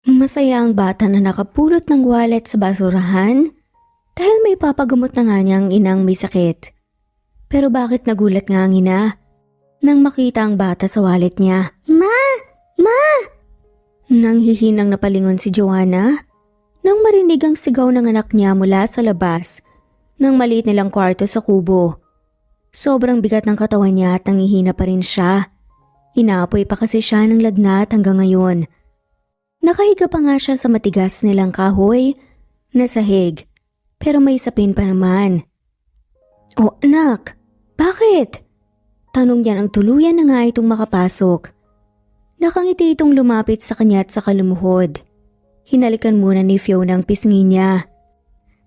Masaya ang bata na nakapulot ng wallet sa basurahan dahil may papagamot na nga niyang inang may sakit. Pero bakit nagulat nga ang ina nang makita ang bata sa wallet niya? Ma! Ma! Nang hihinang napalingon si Joanna nang marinig ang sigaw ng anak niya mula sa labas ng maliit nilang kwarto sa kubo. Sobrang bigat ng katawan niya at nangihina pa rin siya. Inaapoy pa kasi siya ng lagnat hanggang ngayon. Nakahiga pa nga siya sa matigas nilang kahoy na sahig, pero may sapin pa naman. "O anak, bakit?" Tanong niya nang tuluyan na nga itong makapasok. Nakangiti itong lumapit sa kanya at saka lumuhod. Hinalikan muna ni Fiona ang pisngi niya.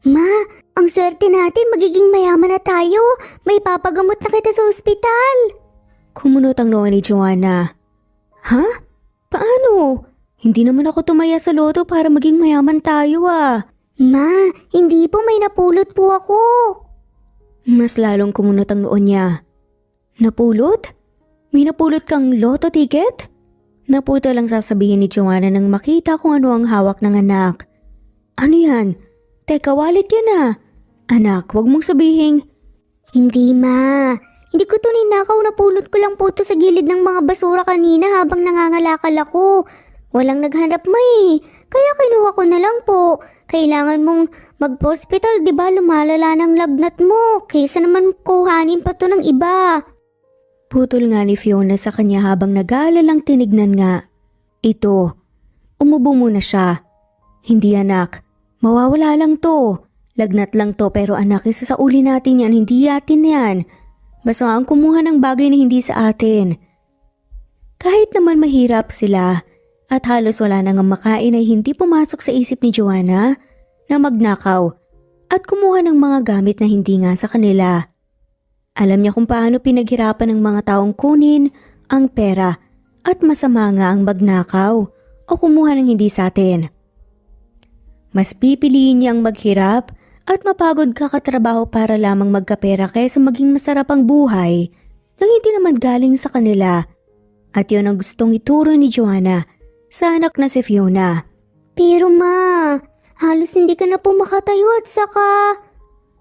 Ma, ang swerte natin, magiging mayaman na tayo. May papagamot na kita sa ospital. Kumunot ang noo ni Joanna. "Ha? Paano? Hindi naman ako tumaya sa loto para maging mayaman tayo ah." Ma, hindi po, may napulot po ako. Mas lalong kumunot ang noo niya. "Napulot? May napulot kang loto ticket?" Naputo lang sasabihin ni Joanna nang makita kung ano ang hawak ng anak. "Ano yan? Teka, wallet yan ah. Anak, wag mong sabihin." Hindi, ma. Hindi ko to ninakaw, napulot ko lang po to sa gilid ng mga basura kanina habang nangangalakal ako. Walang naghanap, ma eh. Kaya kinuha ko na lang po. Kailangan mong mag-hospital, di ba? Lumalala ng lagnat mo. Kaysa naman kuhanin pa to ng iba. Putol nga ni Fiona sa kanya habang nag-aalalang tinignan nga. Ito, umubo muna siya. "Hindi anak, mawawala lang to. Lagnat lang to pero anak, isa sa uli natin yan, hindi atin yan. Basta ang kumuha ng bagay na hindi sa atin." Kahit naman mahirap sila at halos wala nang makain ay hindi pumasok sa isip ni Joanna na magnakaw at kumuha ng mga gamit na hindi nga sa kanila. Alam niya kung paano pinaghirapan ng mga taong kunin ang pera at masama nga ang magnakaw o kumuha ng hindi sa atin. Mas pipiliin niyang maghirap at mapagod kakatrabaho para lamang magkapera kaysa maging masarap ang buhay nang hindi naman galing sa kanila. At yun ang gustong ituro ni Joanna sa anak na si Fiona. Pero ma, halos hindi ka na po makatayo at saka...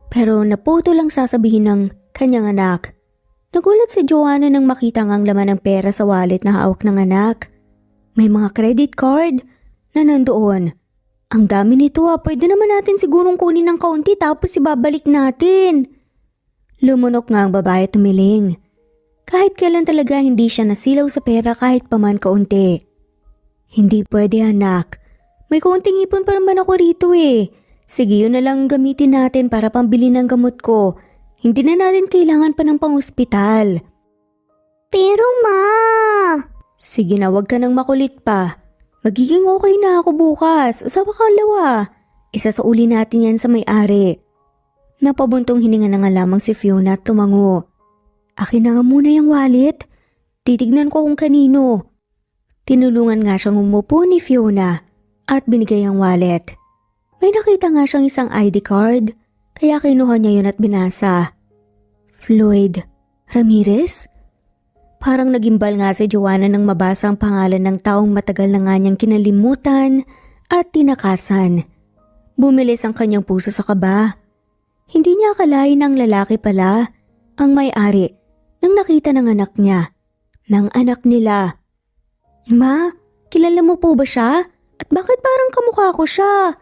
Pero naputo lang sasabihin ng kanyang anak. Nagulat si Joanna nang makita ang laman ng pera sa wallet na hawak ng anak. May mga credit card na nandoon. "Ang dami nito ah, pwede naman natin sigurong kunin ng kaunti tapos ibabalik natin." Lumunok nga ang babae at tumiling. Kahit kailan talaga hindi siya nasilaw sa pera kahit paman kaunti. "Hindi pwede anak. May kaunting ipon pa naman ako rito eh. Sige, yun na lang gamitin natin para pambili ng gamot ko. Hindi na natin kailangan pa ng pang-ospital." Pero ma... "Sige na, wag ka nang makulit pa. Magiging okay na ako bukas. Usawa ka lawa. Isa sa uli natin yan sa may-ari." Napabuntong hininga na nga lamang si Fiona at tumango. "Akin na nga muna yung wallet. Titignan ko kung kanino." Tinulungan nga siyang umupo ni Fiona at binigay ang wallet. May nakita nga siyang isang ID card, kaya kinuha niya yun at binasa. "Floyd Ramirez?" Parang nagimbal nga si Joanna nang mabasa ang pangalan ng taong matagal na nga niyang kinalimutan at tinakasan. Bumilis ang kanyang puso sa kaba. Hindi niya akalain ang lalaki pala ang may-ari nang nakita ng anak niya, ng anak nila. "Ma, kilala mo po ba siya? At bakit parang kamukha ko siya?"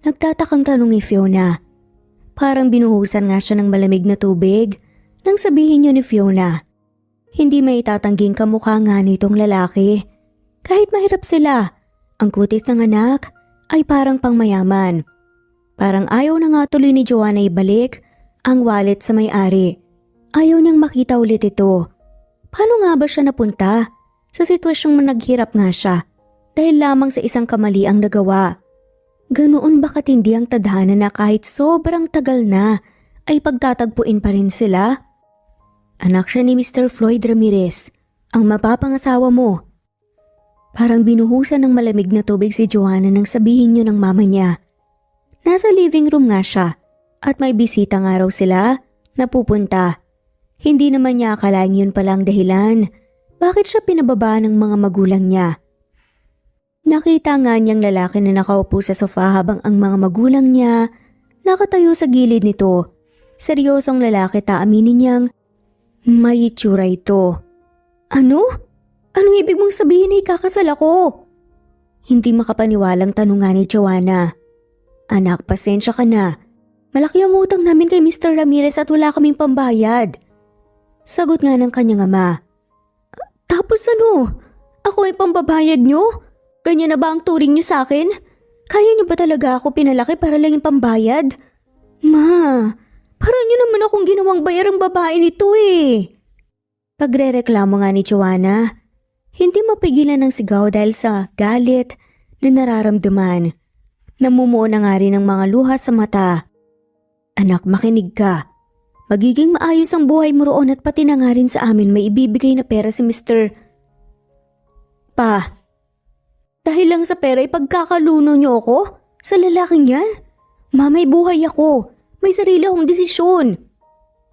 Nagtatakang tanong ni Fiona. Parang binuhusan nga siya ng malamig na tubig nang sabihin niyo ni Fiona. Hindi may tatangging kamukha nga nitong lalaki. Kahit mahirap sila, ang kutis ng anak ay parang pangmayaman. Parang ayaw na nga tuloy ni Joanna ibalik ang wallet sa may-ari. Ayaw niyang makita ulit ito. Paano nga ba siya napunta sa sitwasyong naghirap nga siya dahil lamang sa isang kamali ang nagawa? Ganoon ba katindi ang tadhana na kahit sobrang tagal na ay pagtatagpuin pa rin sila? Anak siya ni Mr. Floyd Ramirez, ang mapapangasawa mo. Parang binuhusan ng malamig na tubig si Joanna nang sabihin niyo ng mama niya. Nasa living room nga siya at may bisita nga raw sila na pupunta. Hindi naman niya akalaing yun palang dahilan. Bakit siya pinababa ng mga magulang niya? Nakita nga niyang lalaki na nakaupo sa sofa habang ang mga magulang niya nakatayo sa gilid nito. Seryosong lalaki, taaminin niyang may itsura ito. Ano? Anong ibig mong sabihin na ikakasal ako? Hindi makapaniwalang tanong nga ni Joanna. Anak, pasensya ka na. Malaki ang utang namin kay Mr. Ramirez at wala kaming pambayad. Sagot nga ng kanyang ama. Tapos ano? Ako ay pambabayad niyo? Ganyan na ba ang turing niyo sa akin? Kaya niyo ba talaga ako pinalaki para lang yung pambayad? Ma, parang niyo naman akong ginawang bayarang babae nito eh. Pagrereklamo nga ni Joanna, hindi mapigilan ng sigaw dahil sa galit na nararamdaman. Namumuo na nga rin ang mga luha sa mata. Anak, makinig ka. Magiging maayos ang buhay mo roon at pati na nga rin sa amin may ibibigay na pera si Mr. Pa. Dahil lang sa pera ipagkakaluno niyo ako? Sa lalaking yan? Ma, may buhay ako. May sarili akong desisyon.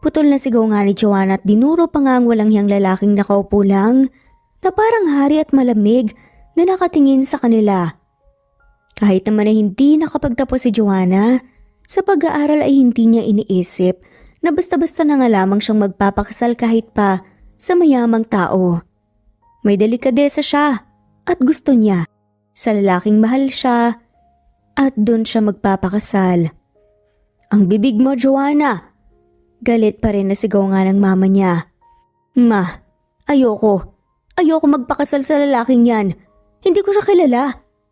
Putol na sigaw nga ni Joanna at dinuro pa nga ang walang hiyang lalaking nakaupo lang na parang hari at malamig na nakatingin sa kanila. Kahit naman na hindi nakapagtapos si Joanna, sa pag-aaral ay hindi niya iniisip na basta-basta na nga lamang siyang magpapakasal kahit pa sa mayamang tao. May delikadesa siya at gusto niya sa lalaking mahal siya at doon siya magpapakasal. Ang bibig mo, Joanna! Galit pa rin na sigaw nga ng mama niya. Ma, ayoko. Ayoko magpakasal sa lalaking yan. Hindi ko siya kilala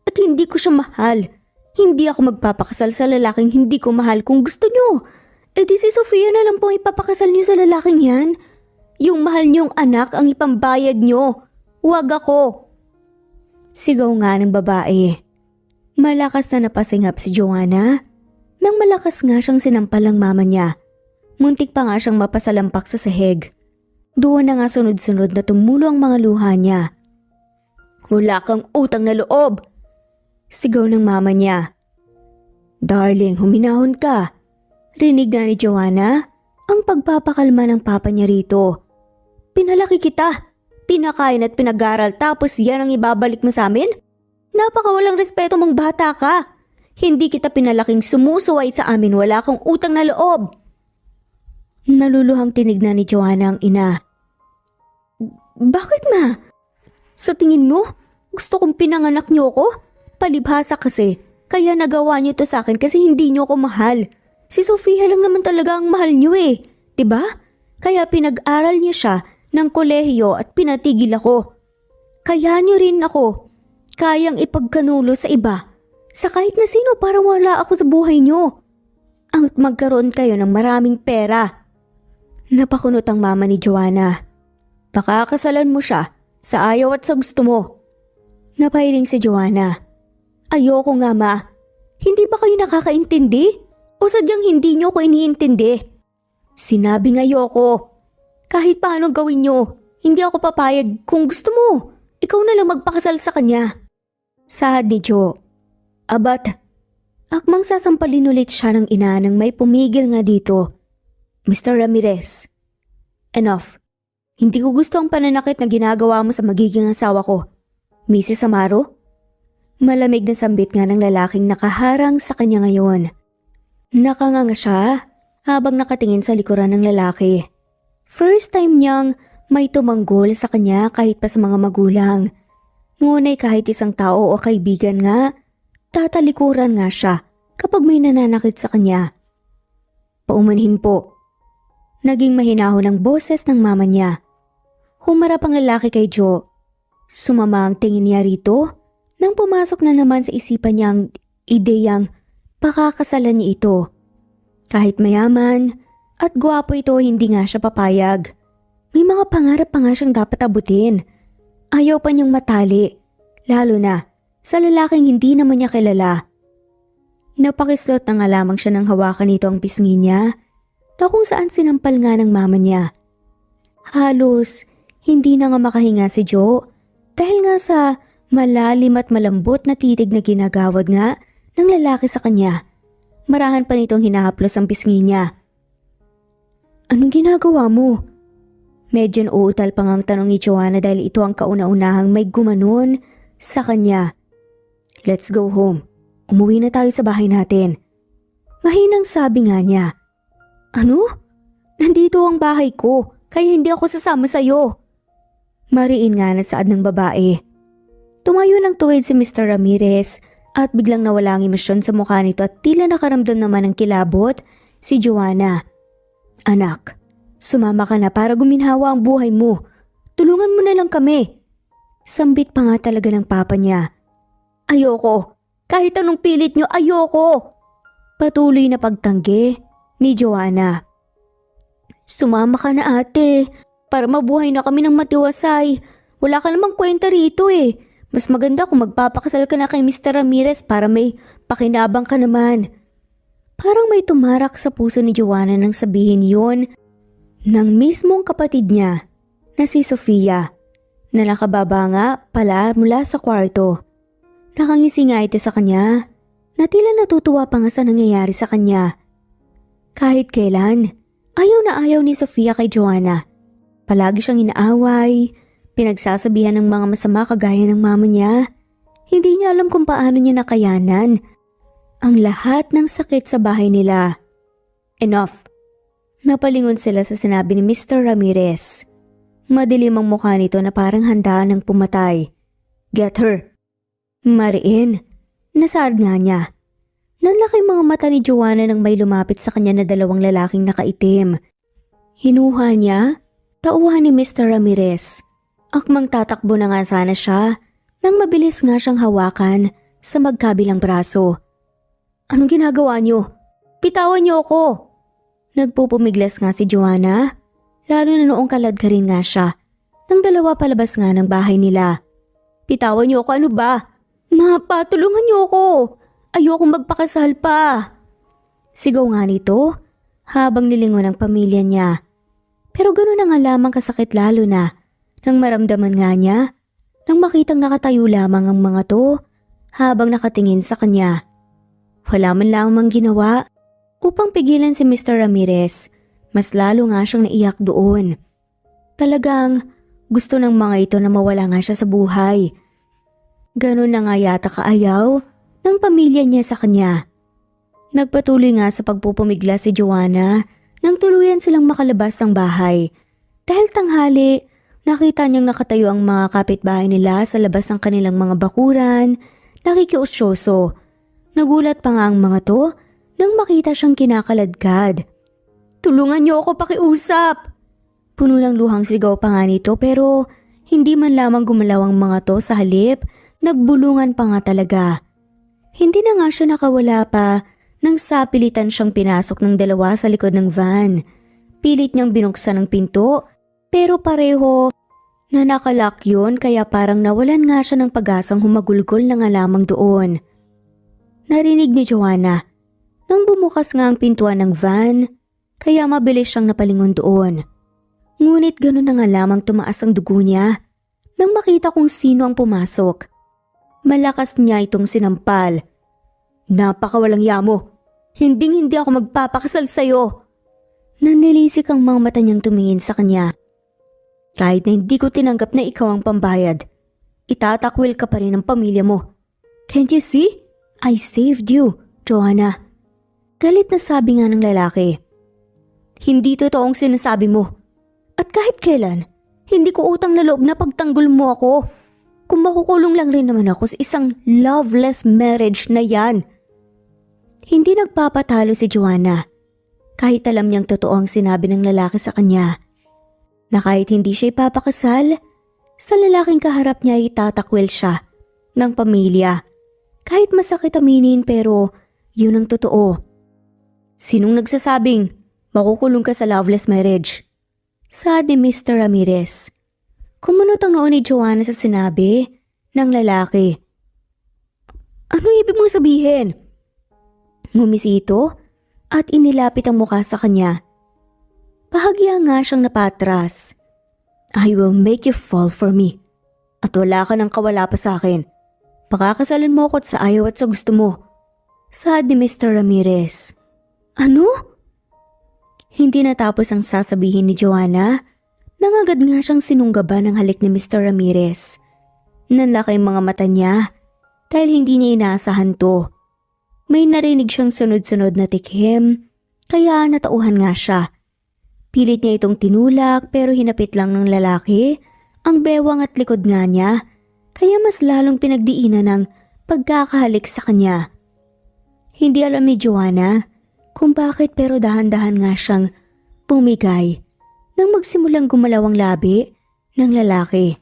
at hindi ko siya mahal. Hindi ako magpapakasal sa lalaking hindi ko mahal kung gusto niyo. E di si Sofia na lang po ipapakasal niyo sa lalaking yan. Yung mahal niyong anak ang ipambayad niyo. Huwag ako. Sigaw nga ng babae. Malakas na napasingap si Joanna. Nang malakas nga siyang sinampal ng mama niya. Muntik pa nga siyang mapasalampak sa sahig. Doon na nga sunod-sunod na tumulo ang mga luha niya. Wala kang utang na loob! Sigaw ng mama niya. Darling, huminahon ka. Rinig nga ni Joanna ang pagpapakalma ng papa niya rito. Pinalaki kita. Pinakain at pinag-aral tapos yan ang ibabalik mo sa amin? Napakawalang respeto mong bata ka. Hindi kita pinalaking sumusuway sa amin, wala kang utang na loob. Naluluhang tinignan ni Joanna ang ina. Bakit ma? Sa tingin mo, gusto kong pinanganak niyo ko? Palibhasa kasi, kaya nagawa niyo to sa akin kasi hindi niyo ako mahal. Si Sofia lang naman talaga ang mahal niyo eh, 'di ba? Kaya pinag-aral niyo siya ng kolehiyo at pinatigil ako. Kaya niyo rin ako kayang ipagkanulo sa iba, sa kahit na sino para wala ako sa buhay niyo. Ang magkaroon kayo ng maraming pera. Napakunot ang mama ni Joanna. Pakakasalan mo siya sa ayaw at sa gusto mo. Napahiling si Joanna. Ayoko nga ma. Hindi ba kayo nakakaintindi? O sadyang hindi niyo ko iniintindi? Sinabi nga ayoko. Kahit paano gawin niyo, hindi ako papayag kung gusto mo. Ikaw na lang magpakasal sa kanya. Sahad ni Jo. Abat. Akmang sasampalin ulit siya ng ina nang may pumigil nga dito. Mr. Ramirez. Enough. Hindi ko gusto ang pananakit na ginagawa mo sa magiging asawa ko. Mrs. Amaro? Malamig na sambit nga ng lalaking nakaharang sa kanya ngayon. Nakanganga siya habang nakatingin sa likuran ng lalaki. First time niyang may tumanggol sa kanya kahit pa sa mga magulang. Ngunit kahit isang tao o kaibigan nga, tatalikuran nga siya kapag may nananakit sa kanya. Paumanhin po. Naging mahinahon ang boses ng mama niya. Humarap ang lalaki kay Jo. Sumama ang tingin niya rito nang pumasok na naman sa isipan niya ang ideyang pakakasalan niya ito. Kahit mayaman at gwapo ito, hindi nga siya papayag. May mga pangarap pa nga siyang dapat abutin. Ayaw pa niyang matali, lalo na sa lalaking hindi naman niya kilala. Napakislot na nga lamang siya nang hawakan nito ang pisngi niya na kung saan sinampal nga ng mama niya. Halos hindi na nga makahinga si Jo dahil nga sa malalim at malambot na titig na ginagawad nga ng lalaki sa kanya. Marahan pa nitong hinahaplos ang pisngi niya. Anong ginagawa mo? Medyo nauutal pa ngang tanong ni Joanna dahil ito ang kauna-unahang may gumanon sa kanya. Let's go home. Umuwi na tayo sa bahay natin. Mahinang sabi nga niya. Ano? Nandito ang bahay ko, kaya hindi ako sasama sa'yo. Mariin nga na saad ng babae. Tumayo ng tuwid si Mr. Ramirez at biglang nawala ang emosyon sa mukha nito at tila nakaramdam naman ng kilabot si Joanna. Anak, sumama ka na para guminhawa ang buhay mo. Tulungan mo na lang kami. Sambit pa nga talaga ng papa niya. Ayoko. Kahit anong pilit nyo, ayoko. Patuloy na pagtanggi ni Joanna. Sumama ka na ate, para mabuhay na kami ng matiwasay. Wala ka namang kwenta rito eh. Mas maganda kung magpapakasal ka na kay Mr. Ramirez para may pakinabang ka naman. Parang may tumarak sa puso ni Joanna nang sabihin yon ng mismong kapatid niya na si Sofia, na nakababa nga pala mula sa kwarto. Nakangisi nga ito sa kanya, na tila natutuwa pa nga sa nangyayari sa kanya. Kahit kailan, ayaw na ayaw ni Sofia kay Joanna. Palagi siyang inaaway, pinagsasabihan ng mga masama kagaya ng mama niya. Hindi niya alam kung paano niya nakayanan ang lahat ng sakit sa bahay nila. Enough. Napalingon sila sa sinabi ni Mr. Ramirez. Madilim ang mukha nito na parang handa ng pumatay. Get her. Mariin. Nasaad nga niya. Nanlaki mga mata ni Joanna nang may lumapit sa kanya na dalawang lalaking nakaitim. Hinuha niya, tauhan ni Mr. Ramirez. Akmang tatakbo na nga sana siya nang mabilis nga siyang hawakan sa magkabilang braso. Anong ginagawa niyo? Pitawan niyo ako! Nagpupumiglas nga si Joanna, lalo na noong kaladkarin nga siya, nang dalawa palabas nga ng bahay nila. Pitawan niyo ako, ano ba? Ma, patulungan niyo ako! Ayokong magpakasal pa! Sigaw nga nito habang nilingon ang pamilya niya. Pero gano'n na nga lamang kasakit lalo na nang maramdaman nga niya nang makitang nakatayo lamang ang mga to habang nakatingin sa kanya. Wala man lamang ginawa upang pigilan si Mr. Ramirez. Mas lalo nga siyang naiyak doon. Talagang gusto ng mga ito na mawala nga siya sa buhay. Ganon na nga yata kaayaw ng pamilya niya sa kanya. Nagpatuloy nga sa pagpupumigla si Joanna nang tuluyan silang makalabas ng bahay. Dahil tanghali, nakita niyang nakatayo ang mga kapitbahay nila sa labas ng kanilang mga bakuran, nakikiusyoso. Nagulat pa nga ang mga to nang makita siyang kinakaladkad. Tulungan niyo ako pakiusap! Puno ng luhang sigaw pa nga nito pero hindi man lamang gumalaw ang mga to, sa halip, nagbulungan pa nga talaga. Hindi na nga siya nakawala pa nang sapilitan siyang pinasok ng dalawa sa likod ng van. Pilit niyang binuksan ang pinto pero pareho na nakalock yun kaya parang nawalan nga siya ng pag-asang humagulgol na nga lamang doon. Narinig ni Joanna nang bumukas nga ang pintuan ng van kaya mabilis siyang napalingon doon. Ngunit gano'n na nga lamang tumaas ang dugo niya nang makita kung sino ang pumasok. Malakas niya itong sinampal. Napakawalang yamo. Hinding-hindi ako magpapakasal sa'yo. Nanlilisik ang mga mata niyang tumingin sa kanya. Kahit na hindi ko tinanggap na ikaw ang pambayad, itatakwil ka pa rin ng pamilya mo. Can't you see? I saved you, Joanna. Galit na sabi nga ng lalaki. Hindi totoong sinasabi mo. At kahit kailan, hindi ko utang na loob na pagtanggol mo ako. Kung makukulong lang rin naman ako sa isang loveless marriage na yan. Hindi nagpapatalo si Joanna. Kahit alam niyang totoo ang sinabi ng lalaki sa kanya. Na kahit hindi siya ipapakasal, sa lalaking kaharap niya itatakwil siya ng pamilya. Kahit masakit aminin pero yun ang totoo. Sinong nagsasabing makukulong ka sa loveless marriage? Saad ni Mr. Ramirez. Kumunot ang noo ni Joanna sa sinabi ng lalaki. Ano ibig mong sabihin? Ngumisi ito at inilapit ang mukha sa kanya. Bahagya nga siyang napatras. I will make you fall for me. At wala ka nang kawala pa sa akin. Pakakasalan mo ako sa ayaw at sa gusto mo. Saad ni Mr. Ramirez. Ano? Hindi natapos ang sasabihin ni Joanna nang agad nga siyang sinunggaban ng halik ni Mr. Ramirez. Nanlaki ang mga mata niya. dahil hindi niya inaasahan to. May narinig siyang sunod-sunod na tikhim, kaya natauhan nga siya. Pilit niya itong tinulak pero hinapit lang ng lalaki ang bewang at likod nga niya, kaya mas lalong pinagdiinan ng pagkakahalik sa kanya. Hindi alam ni Joanna kung bakit pero dahan-dahan nga siyang pumigay nang magsimulang gumalaw ang labi ng lalaki.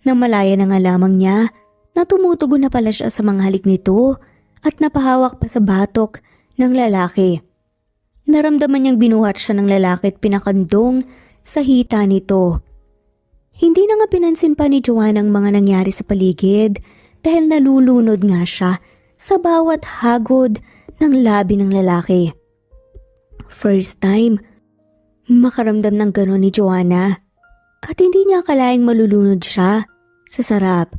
Nang malaya na nga lamang niya na tumutugon na pala siya sa mga halik nito at napahawak pa sa batok ng lalaki. Naramdaman niyang binuhat siya ng lalaki at pinakandong sa hita nito. Hindi na nga pinansin pa ni Joanna ang mga nangyari sa paligid dahil nalulunod nga siya sa bawat hagod ng labi ng lalaki. First time makaramdam ng gano'n ni Joanna at hindi niya akalaing malulunod siya sa sarap.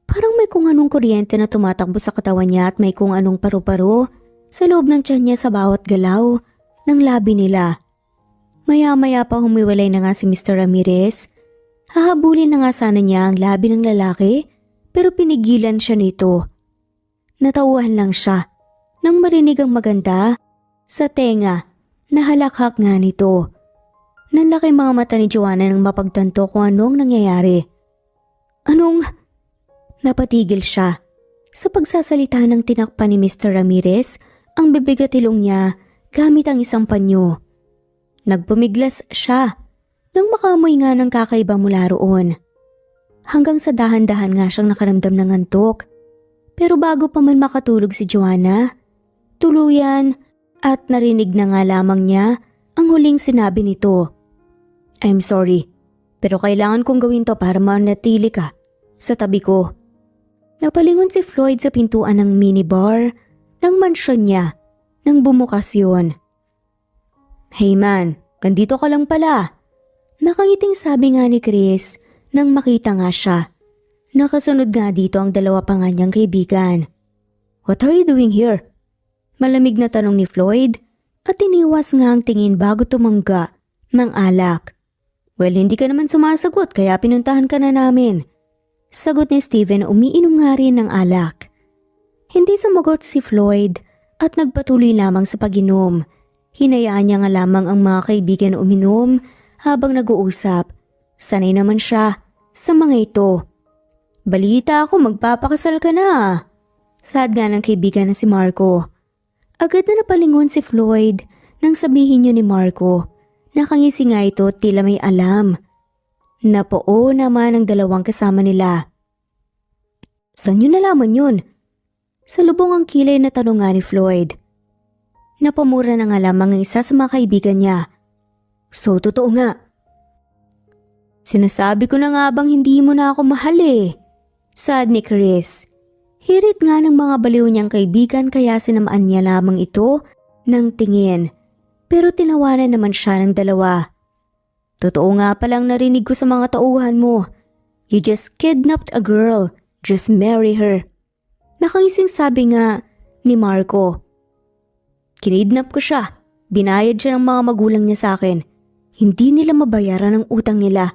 Parang may kung anong kuryente na tumatakbo sa katawan niya at may kung anong paru-paro sa loob ng tiyan niya sa bawat galaw ng labi nila. Maya-maya pa humiwalay na nga si Mr. Ramirez. Hahabulin na nga sana niya ang labi ng lalaki pero pinigilan siya nito. Natauhan lang siya nang marinig ang maganda sa tenga na halakhak nga nito. Nanlaki mga mata ni Joanna nang mapagtanto kung anong nangyayari. Napatigil siya. Sa pagsasalita ng tinakpan ni Mr. Ramirez ang bibig at ilong niya gamit ang isang panyo. Nagpumiglas siya nang makamoy nga ng kakaiba mula roon. Hanggang sa dahan-dahan nga siyang nakaramdam ng antok. Pero bago pa man makatulog si Joanna, tuluyan at narinig na nga lamang niya ang huling sinabi nito. I'm sorry, pero kailangan kong gawin to para manatili ka sa tabi ko. Napalingon si Floyd sa pintuan ng minibar ng mansyon niya nang bumukas yun. Hey man, nandito ka lang pala. Nakangiting sabi nga ni Chris nang makita nga siya. Nakasunod nga dito ang dalawa pa nga niyang kaibigan. What are you doing here? Malamig na tanong ni Floyd at iniwas nga ang tingin bago tumangga ng alak. Well, hindi ka naman sumasagot kaya pinuntahan ka na namin. Sagot ni Steven na umiinom nga rin ng alak. Hindi sumagot si Floyd at nagpatuloy lamang sa pag-inom. Hinayaan niya nga lamang ang mga kaibigan na uminom habang nag-uusap. Sanay naman siya sa mga ito. Balita ako magpapakasal ka na. Sad nga ng kaibigan na si Marco. Agad na napalingon si Floyd nang sabihin niyo ni Marco. Nakangisi nga ito tila may alam. Napoo naman ang dalawang kasama nila. Saan niyo nalaman yun? Sa lubong ang kilay na tanong nga ni Floyd. Napamura na nga lamang ang isa sa mga kaibigan niya. So totoo nga. Sinasabi ko na nga bang hindi mo na ako mahal eh. Sad ni Chris. Hirit nga ng mga baliw niyang kaibigan kaya sinamaan niya lamang ito ng tingin. Pero tinawanan naman siya ng dalawa. Totoo nga palang narinig ko sa mga tauhan mo. You just kidnapped a girl. Just marry her. Nakangising sabi nga ni Marco. Kinidnap ko siya. Binayad siya ng mga magulang niya sa akin. Hindi nila mabayaran ang utang nila.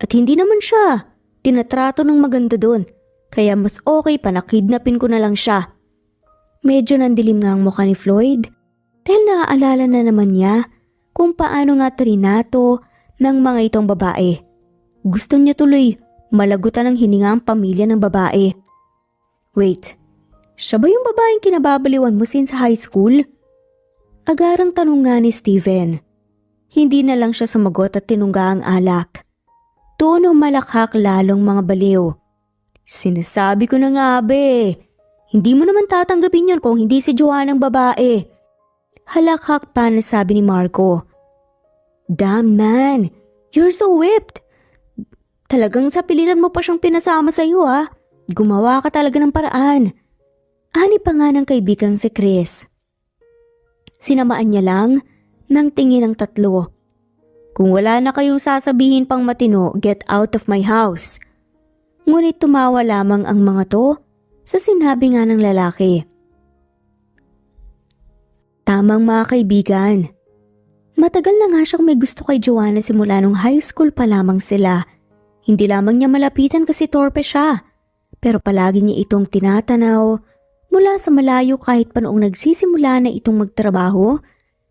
At hindi naman siya tinatrato ng maganda doon. Kaya mas okay pa na kidnapin ko na lang siya. Medyo nandilim nga ang mukha ni Floyd. Dahil naaalala na naman niya kung paano nga trinato ng mga itong babae. Gusto niya tuloy malagutan ng hininga ang pamilya ng babae. Wait, siya ba yung babaeng kinababaliwan mo since high school? Agarang tanong nga ni Steven. Hindi na lang siya sumagot at tinungga ang alak. Tono malakhak lalong mga baliw. Sinasabi ko na nga be, hindi mo naman tatanggapin yun kung hindi si Joanna ang babae. Halakhak pa na sabi ni Marco. Damn man, you're so whipped. Talagang sa pilitan mo pa siyang pinasama sa iyo ha. Gumawa ka talaga ng paraan. Ani pa nga ng kaibigang si Chris. Sinamaan niya lang ng tingin ng tatlo. Kung wala na kayong sasabihin pang matino, get out of my house. Ngunit tumawa lamang ang mga to sa sinabi nga ng lalaki. Tamang mga kaibigan. Matagal na nga siyang may gusto kay Joanna simula nung high school pa lamang sila. Hindi lamang niya malapitan kasi torpe siya. pero palagi niya itong tinatanaw mula sa malayo kahit pa noong nagsisimula na itong magtrabaho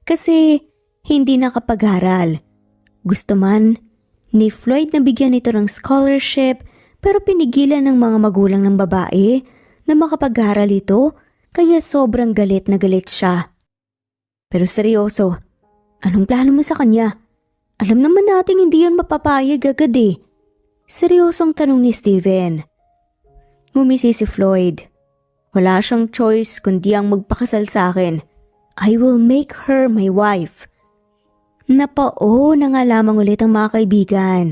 kasi hindi nakapag-aral. Gusto man ni Floyd na bigyan ito ng scholarship pero pinigilan ng mga magulang ng babae na makapag-aral ito kaya sobrang galit na galit siya. Pero seryoso, anong plano mo sa kanya? Alam naman nating hindi yan mapapayag agad eh. Seryosong tanong ni Steven. Ngumisi si Floyd. Wala siyang choice kundi ang magpakasal sa akin. I will make her my wife. Napao na nga lamang ulit ang mga kaibigan.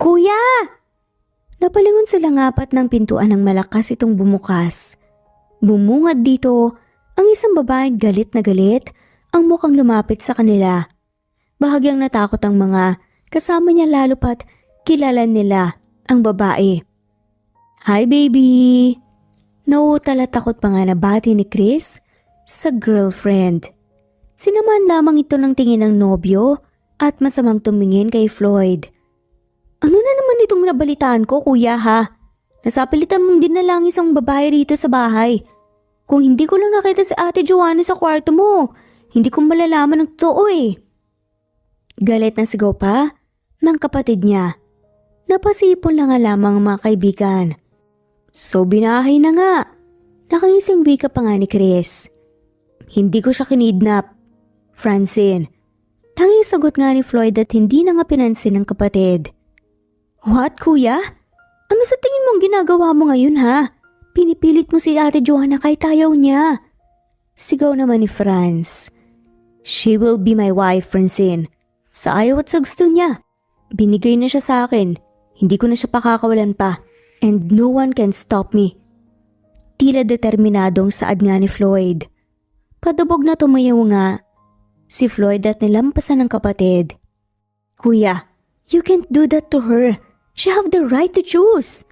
Kuya! Napalingon sila ngapat ng pintuan ng malakas itong bumukas. Bumungad dito ang isang babaeng galit na galit ang mukhang lumapit sa kanila. Bahagyang natakot ang mga kasama niya lalo pat kilala nila ang babae. Hi baby! Nauutal at takot pa nga na bati ni Chris sa girlfriend. Sinaman lamang ito ng tingin ng nobyo at masamang tumingin kay Floyd. Ano na naman itong nabalitaan ko kuya ha? Nasapilitan mong dinalang isang babae rito sa bahay. Kung hindi ko lang nakita si Ate Joanna sa kwarto mo, hindi ko malalaman ng totoo eh. Galit na sigaw pa ng kapatid niya. Napasipon lang nga lamang ang mga kaibigan. So binahay na nga. Nakaising wika pa nga ni Chris. Hindi ko siya kinidnap. Francine. Tanging sagot nga ni Floyd at hindi na nga pinansin ng kapatid. What kuya? Ano sa tingin mong ginagawa mo ngayon ha? Pinipilit mo si Ate Joanna kahit ayaw niya. Sigaw naman ni Franz. She will be my wife, Francine. Sa ayaw at sa gusto niya. Binigay na siya sa akin. Hindi ko na siya pakakawalan pa. And no one can stop me. Tila determinadong saad nga ni Floyd. Padabog na tumayaw nga si Floyd at nilampasan ng kapatid. Kuya, you can't do that to her. She have the right to choose.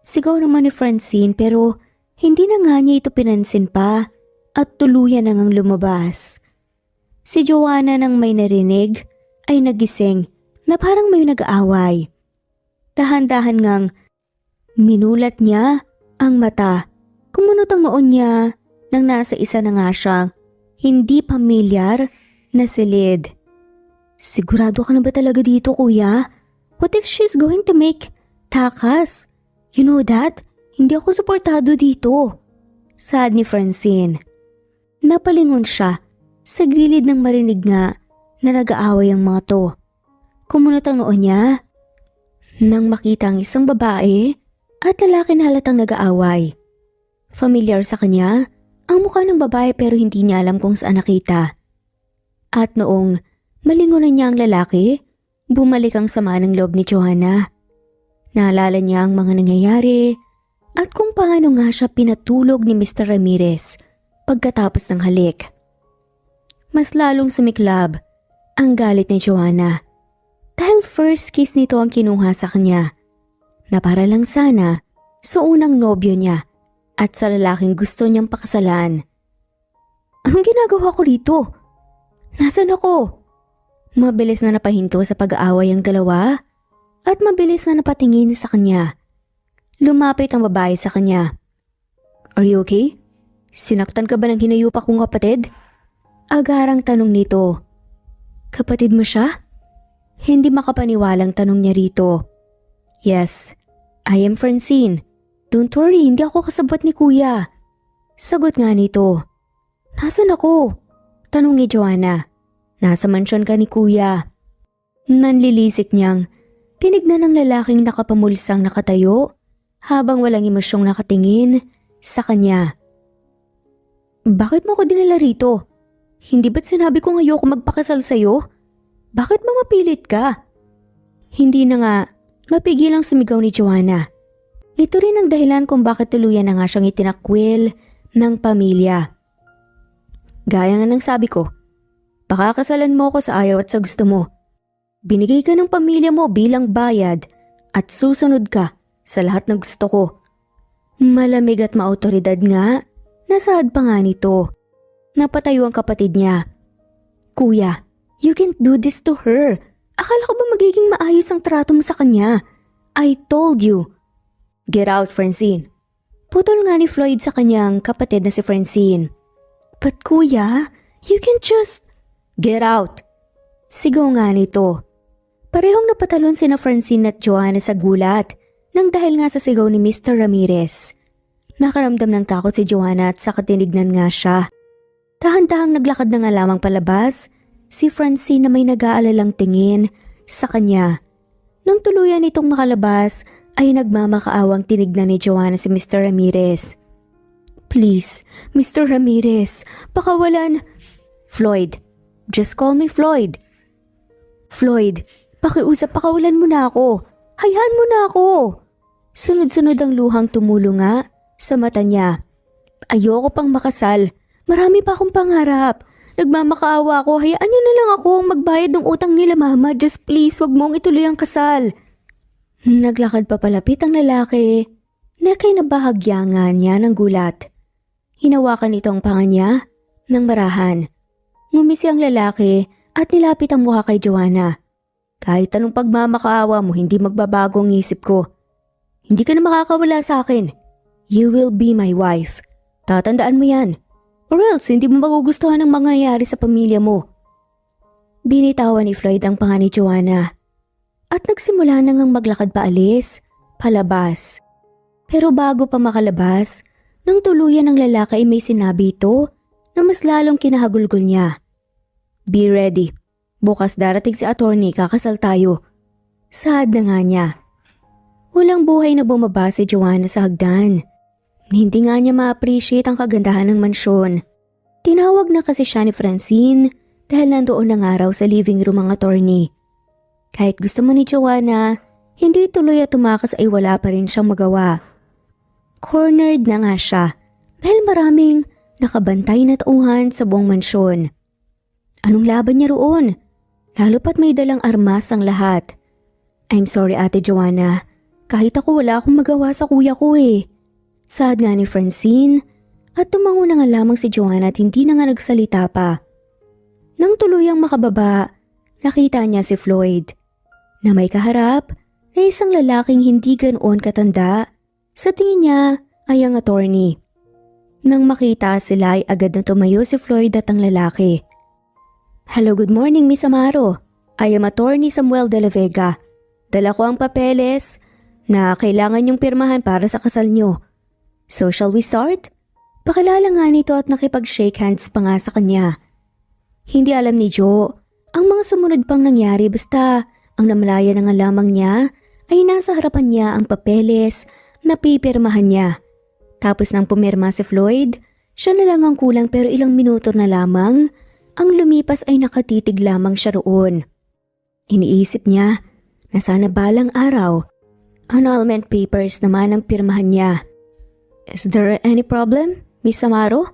Sigaw naman ni Francine pero hindi na nga niya ito pinansin pa at tuluyan na ngang lumabas. Si Joanna nang may narinig ay nagising na parang may nag-aaway. Dahan-dahan ngang minulat niya ang mata. Kumunot ang noon niya nang nasa isa na nga siyang hindi pamilyar na silid. Sigurado ka na ba talaga dito kuya? What if she's going to make takas? You know that? Hindi ako suportado dito. Sad ni Francine. Napalingon siya sa gilid ng marinig nga na nag-aaway ang mga to. Kumunot ang noon niya nang makita ang isang babae at lalaki na halatang nag-aaway. Familiar sa kanya ang mukha ng babae pero hindi niya alam kung saan nakita. At noong malingonan niya ang lalaki, bumalik ang sama ng loob ni Joanna. Naalala niya ang mga nangyayari at kung paano nga siya pinatulog ni Mr. Ramirez pagkatapos ng halik. Mas lalong sumiklab ang galit ni Joanna dahil first kiss nito ang kinuha sa kanya na para lang sana sa unang nobyo niya at sa lalaking gusto niyang pakasalan. Anong ginagawa ko rito? Nasaan ako? Mabilis na napahinto sa pag-aaway ang dalawa at mabilis na napatingin sa kanya. Lumapit ang babae sa kanya. Are you okay? Sinaktan ka ba ng hinayupa kong kapatid? Agarang tanong nito. Kapatid mo siya? Hindi makapaniwalang tanong niya rito. Yes, I am Francine. Don't worry, hindi ako kasabot ni kuya. Sagot nga nito. Nasaan ako? Tanong ni Joanna. Nasa mansyon ka ni kuya. Nanlilisik niyang tinignan ng lalaking nakapamulsang nakatayo habang walang emosyong nakatingin sa kanya. Bakit mo ko dinala rito? Hindi ba't sinabi ko ngayoko magpakasal sa'yo? Bakit ba mapilit ka? Hindi na nga mapigilang sumigaw ni Joanna. Ito rin ang dahilan kung bakit tuluyan na nga siyang itinakwil ng pamilya. Gaya nga ng sabi ko, pakakasalan mo ko sa ayaw at sa gusto mo. Binigay ka ng pamilya mo bilang bayad at susunod ka sa lahat ng gusto ko. Malamig at maautoridad nga, nasaad pa nga nito. Napatayo ang kapatid niya. Kuya, you can't do this to her. Akala ko ba magiging maayos ang trato mo sa kanya? I told you. Get out, Francine. Putol nga ni Floyd sa kanyang kapatid na si Francine. But kuya, you can just… Get out! Sigaw nga nito. Parehong napatalon sina Francine at Joanna sa gulat nang dahil nga sa sigaw ni Mr. Ramirez. Nakaramdam ng takot si Joanna at saka tinignan nga siya. Dahan-dahang naglakad na nga lamang palabas si Francine na may nag-aalalang tingin sa kanya. Nang tuluyan itong makalabas ay nagmamakaawang tinignan ni Joanna si Mr. Ramirez. Please, Mr. Ramirez, pakawalan… Floyd, just call me Floyd. Floyd, pakiusap, pakawalan mo na ako. Hayaan mo na ako. Sunod-sunod ang luhang tumulo nga sa mata niya. Ayoko pang makasal. Marami pa akong pangarap. Nagmamakaawa ako, hayaan niyo na lang ako magbayad ng utang nila mama. Just please, wag mong ituloy ang kasal. Naglakad pa palapit ang lalaki na kinabahagyangan niya ng gulat. Hinawakan ito ang panga niya ng marahan. Ngumisi ang lalaki at nilapit ang mukha kay Joanna. Kahit anong pagmamakaawa mo, hindi magbabago ang isip ko. Hindi ka na makakawala sa akin. You will be my wife. Tatandaan mo yan. Or else, hindi mo magugustuhan ang mangyayari sa pamilya mo. Binitawan ni Floyd ang panga ni Joanna. At nagsimula na ngang maglakad paalis, palabas. Pero bago pa makalabas, nang tuluyan ng lalaki ay may sinabi ito na mas lalong kinahagulgol niya. Be ready. Bukas darating si attorney, kakasal tayo. Saad na nga niya. Walang buhay na bumaba si Joanna sa hagdan. Hindi nga niya ma-appreciate ang kagandahan ng mansyon. Tinawag na kasi siya ni Francine dahil nandoon na nga raw sa living room ang attorney. Kahit gusto mo ni Joanna, hindi tuloy at tumakas ay wala pa rin siyang magawa. Cornered na nga siya dahil maraming nakabantay na tauhan sa buong mansyon. Anong laban niya roon? Lalo pat may dalang armas ang lahat. I'm sorry Ate Joanna, kahit ako wala akong magawa sa kuya ko eh. Saad nga ni Francine at tumango na nga lamang si Joanna at hindi na nga nagsalita pa. Nang tuluyang makababa, nakita niya si Floyd na may kaharap na isang lalaking hindi ganoon katanda. Sa tingin niya ay ang attorney. Nang makita sila ay agad na tumayo si Floyd at ang lalaki. Hello, good morning Miss Amaro. I am attorney Samuel de la Vega. Dala ko ang papeles na kailangan niyong pirmahan para sa kasal niyo. So shall we start? Pakilala nga nito at nakipag-shake hands pa nga sa kanya. Hindi alam ni Joe ang mga sumunod pang nangyari basta ang namalaya na nga lamang niya ay nasa harapan niya ang papeles na pipirmahan niya. Tapos nang pumirma si Floyd, siya na lang ang kulang pero ilang minuto na lamang ang lumipas ay nakatitig lamang siya roon. Iniisip niya na sana balang araw, annulment papers naman ang pirmahan niya. Is there any problem, Miss Amaro?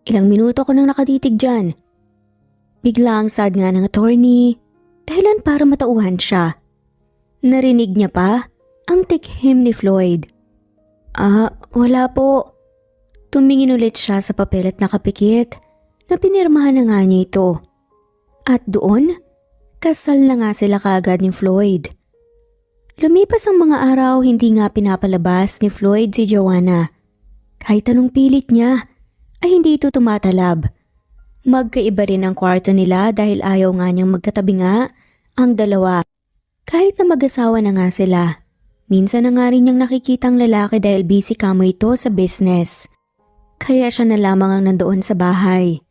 Ilang minuto ko nang nakatitig dyan. Bigla ang sad nga ng attorney, dahilan para matauhan siya. Narinig niya pa ang tikhim ni Floyd. Wala po. Tumingin ulit siya sa papel at nakapikit na pinirmahan na nga niya ito. At doon, kasal na nga sila kaagad ni Floyd. Lumipas ang mga araw, hindi nga pinapalabas ni Floyd si Joanna. Kahit anong pilit niya, ay hindi ito tumatalab. Magkaiba rin ang kwarto nila dahil ayaw nga niyang magkatabi nga ang dalawa. Kahit na mag-asawa na nga sila. Minsan na nga rin niyang nakikita ang lalaki dahil busy kamo ito sa business. Kaya siya na lamang ang nandoon sa bahay.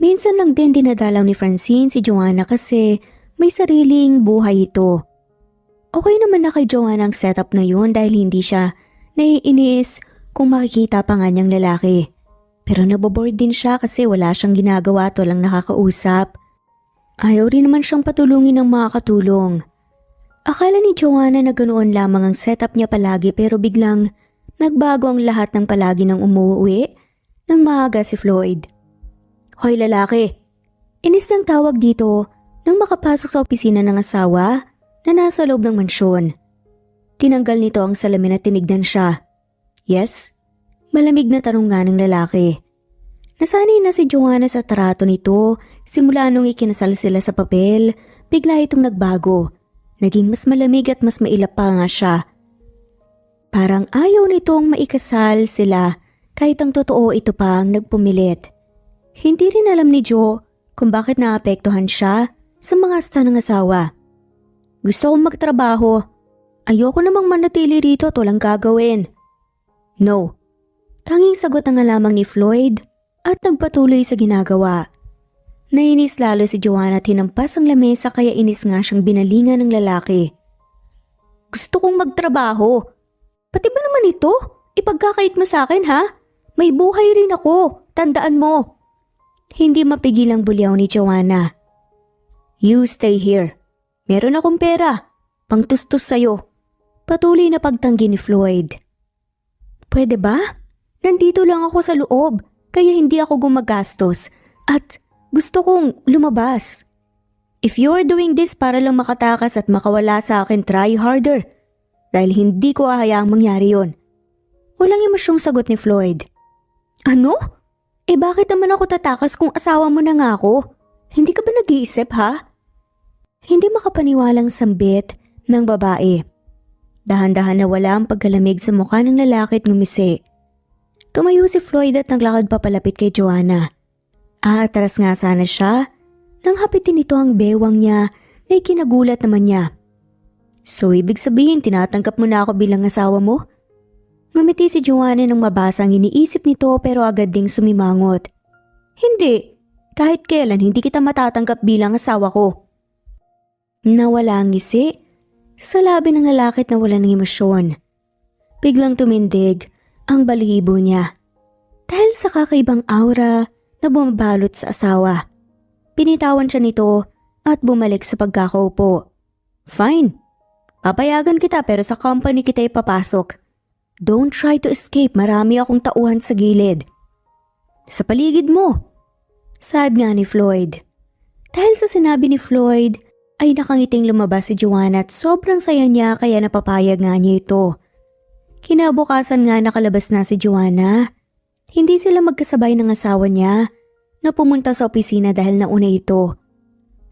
Minsan lang din dinadalaw ni Francine si Joanna kasi may sariling buhay ito. Okay naman na kay Joanna ang setup na yun dahil hindi siya naiinis kung makikita pa nga niyang lalaki. Pero naboboard din siya kasi wala siyang ginagawa at walang nakakausap. Ayaw rin naman siyang patulungin ng mga katulong. Akala ni Joanna na ganoon lamang ang setup niya palagi pero biglang nagbago ang lahat ng palagi nang umuwi nang maaga si Floyd. Hoy lalaki! Inis niyang tawag dito nang makapasok sa opisina ng asawa na nasa loob ng mansyon. Tinanggal nito ang salamin at tinignan siya. Yes? Malamig na tanong nga ng lalaki. Nasanay na si Joanna sa trato nito simula nung ikinasal sila sa papel, bigla itong nagbago. Naging mas malamig at mas mailap pa nga siya. Parang ayaw nitong maikasal sila kahit ang totoo ito pa ang nagpumilit. Hindi rin alam ni Joe kung bakit naapektuhan siya sa mga hasta ng asawa. Gusto kong magtrabaho. Ayoko namang manatili rito at walang gagawin. No. Tanging sagot na nga lamang ni Floyd at nagpatuloy sa ginagawa. Nainis lalo si Joanna at hinampas ang lamesa kaya inis nga siyang binalingan ng lalaki. Gusto kong magtrabaho. Pati ba naman ito? Ipagkakait mo sa akin ha? May buhay rin ako. Tandaan mo. Hindi mapigil ang bulyaw ni Joanna. You stay here. Meron akong pera. Pangtustos sa'yo. Patuloy na pagtanggi ni Floyd. Pwede ba? Nandito lang ako sa loob, kaya hindi ako gumagastos at gusto kong lumabas. If you're doing this para lang makatakas at makawala sa akin, try harder. Dahil hindi ko hahayaang mangyari yon. Walang emosyong sagot ni Floyd. Ano? Bakit naman ako tatakas kung asawa mo na nga ako? Hindi ka ba nag-iisip ha? Hindi makapaniwalang sambit ng babae. Dahan-dahan na wala ang pagkalamig sa mukha ng lalaki at ngumisi. Tumayo si Floyd at naglakad papalapit kay Joanna. Aatras nga sana siya nang hapitin nito ang bewang niya na ikinagulat naman niya. So ibig sabihin tinatanggap mo na ako bilang asawa mo? Ngumiti si Joanna nang mabasa ang iniisip nito pero agad ding sumimangot. Hindi, kahit kailan hindi kita matatanggap bilang asawa ko. Nawala ang ngisi sa labi ng lalaki at nawala ng emosyon. Biglang tumindig ang balahibo niya dahil sa kakaibang aura na bumabalot sa asawa. Pinitawan siya nito at bumalik sa pagkakaupo. Fine, papayagan kita pero sa company kita ipapasok. Don't try to escape, marami akong tauhan sa gilid. Sa paligid mo. Sad nga ni Floyd. Dahil sa sinabi ni Floyd, ay nakangiting lumabas si Joanna at sobrang saya niya kaya napapayag nga niya ito. Kinabukasan nga nakalabas na si Joanna. Hindi sila magkasabay ng asawa niya na pumunta sa opisina dahil nauna ito.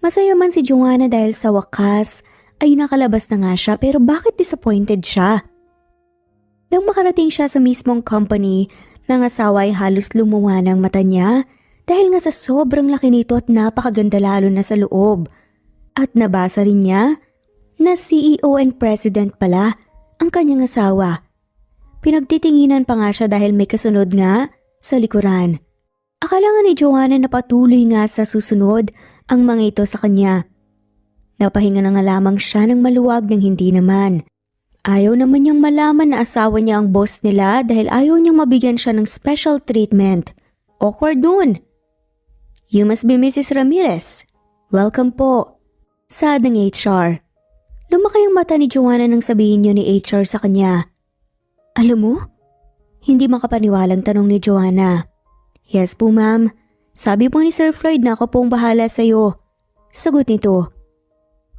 Masaya man si Joanna dahil sa wakas ay nakalabas na nga siya pero bakit disappointed siya? Nang makarating siya sa mismong company ng asawa ay halos lumuwa ng mata niya dahil nga sa sobrang laki nito at napakaganda lalo na sa loob. At nabasa rin niya na CEO and President pala ang kanyang asawa. Pinagtitinginan pa nga siya dahil may kasunod nga sa likuran. Akala nga ni Joanna na patuloy nga sa susunod ang mga ito sa kanya. Napahinga na nga lamang siya ng maluwag ng hindi naman. Ayaw naman niyang malaman na asawa niya ang boss nila dahil ayaw niyang mabigyan siya ng special treatment. Awkward dun. You must be Mrs. Ramirez. Welcome po. Saad ng HR. Lumaki ang mata ni Joanna nang sabihin niyo ni HR sa kanya. Alam mo? Hindi makapaniwalang tanong ni Joanna. Yes po ma'am. Sabi po ni Sir Floyd na ako pong bahala sa'yo. Sagot nito.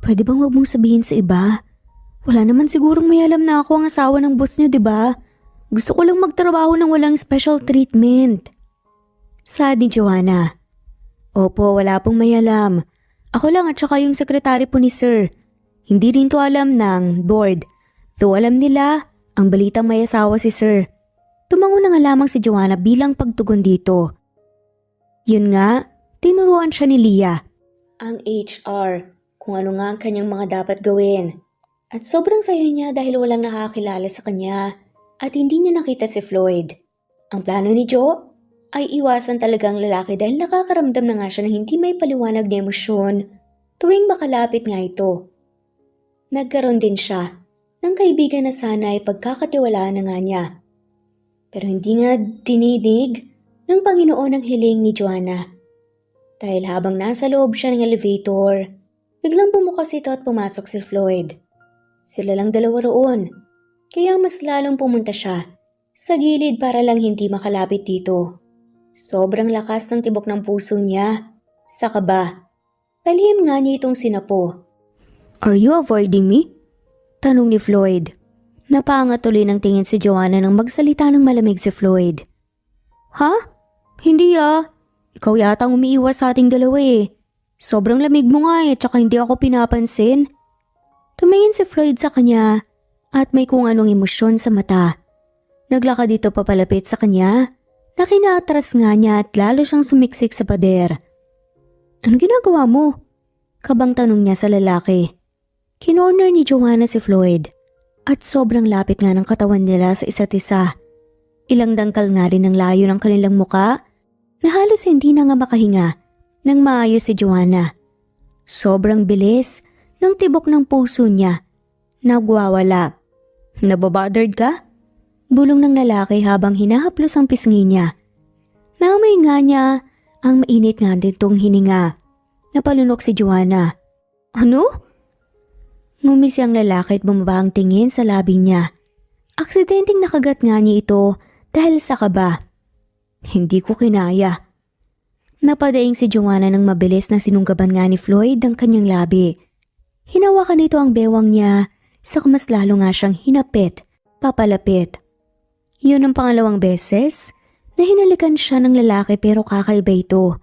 Pwede bang wag mong sabihin sa iba? Wala naman sigurong may alam na ako ang asawa ng boss niyo, diba? Gusto ko lang magtrabaho ng walang special treatment. Saad ni Joanna. Opo, wala pong may alam. Ako lang at saka yung sekretary po ni Sir. Hindi rin to alam ng board. Though alam nila, ang balitang may asawa si Sir. Tumango na nga lamang si Joanna bilang pagtugon dito. Yun nga, tinuruan siya ni Leah. Ang HR, kung ano nga ang kanyang mga dapat gawin. At sobrang saya niya dahil walang nakakilala sa kanya at hindi niya nakita si Floyd. Ang plano ni Joe ay iwasan talagang lalaki dahil nakakaramdam na nga siya na hindi may paliwanag na emosyon tuwing makalapit nga ito. Nagkaroon din siya ng kaibigan na sana ay pagkakatiwalaan na nga niya. Pero hindi nga dinidig ng Panginoon ang hiling ni Joanna. Dahil habang nasa loob siya ng elevator, biglang bumukas ito at pumasok si Floyd. Sila lang dalawa roon, kaya mas lalong pumunta siya sa gilid para lang hindi makalapit dito. Sobrang lakas ng tibok ng puso niya. Sa kaba, palihim nga niya itong sinapo. Are you avoiding me? Tanong ni Floyd. Napaangat tuloy ng tingin si Joanna nang magsalita ng malamig si Floyd. Ha? Hindi ah. Ikaw yata ang umiiwas sa ating dalawa eh. Sobrang lamig mo nga eh, tsaka hindi ako pinapansin. Tumingin si Floyd sa kanya at may kung anong emosyon sa mata. Naglakad ito papalapit sa kanya na kinaatras nga niya at lalo siyang sumiksik sa pader. "Ano ginagawa mo?" Kabang tanong niya sa lalaki. Kinorner ni Joanna si Floyd at sobrang lapit nga ng katawan nila sa isa't isa. Ilang dangkal nga rin ang layo ng kanilang muka na halos hindi na nga makahinga nang maayos si Joanna. Sobrang bilis ng tibok ng puso niya. Nagwawala. "Nababothered ka?" Bulong ng lalaki habang hinahaplos ang pisngi niya. Naamoy nga niya ang mainit nga ditong hininga. Napalunok si Joanna. "Ano?" Ngumisi ang lalaki at bumaba ang tingin sa labi niya. Aksidenteng nakagat nga niya ito dahil sa kaba. "Hindi ko kinaya." Napadaing si Joanna ng mabilis na sinunggaban nga ni Floyd ang kanyang labi. Hinawakan nito ang bewang niya sa mas lalo nga siyang hinapit, papalapit. Yun ang pangalawang beses na hinalikan siya ng lalaki pero kakaiba ito.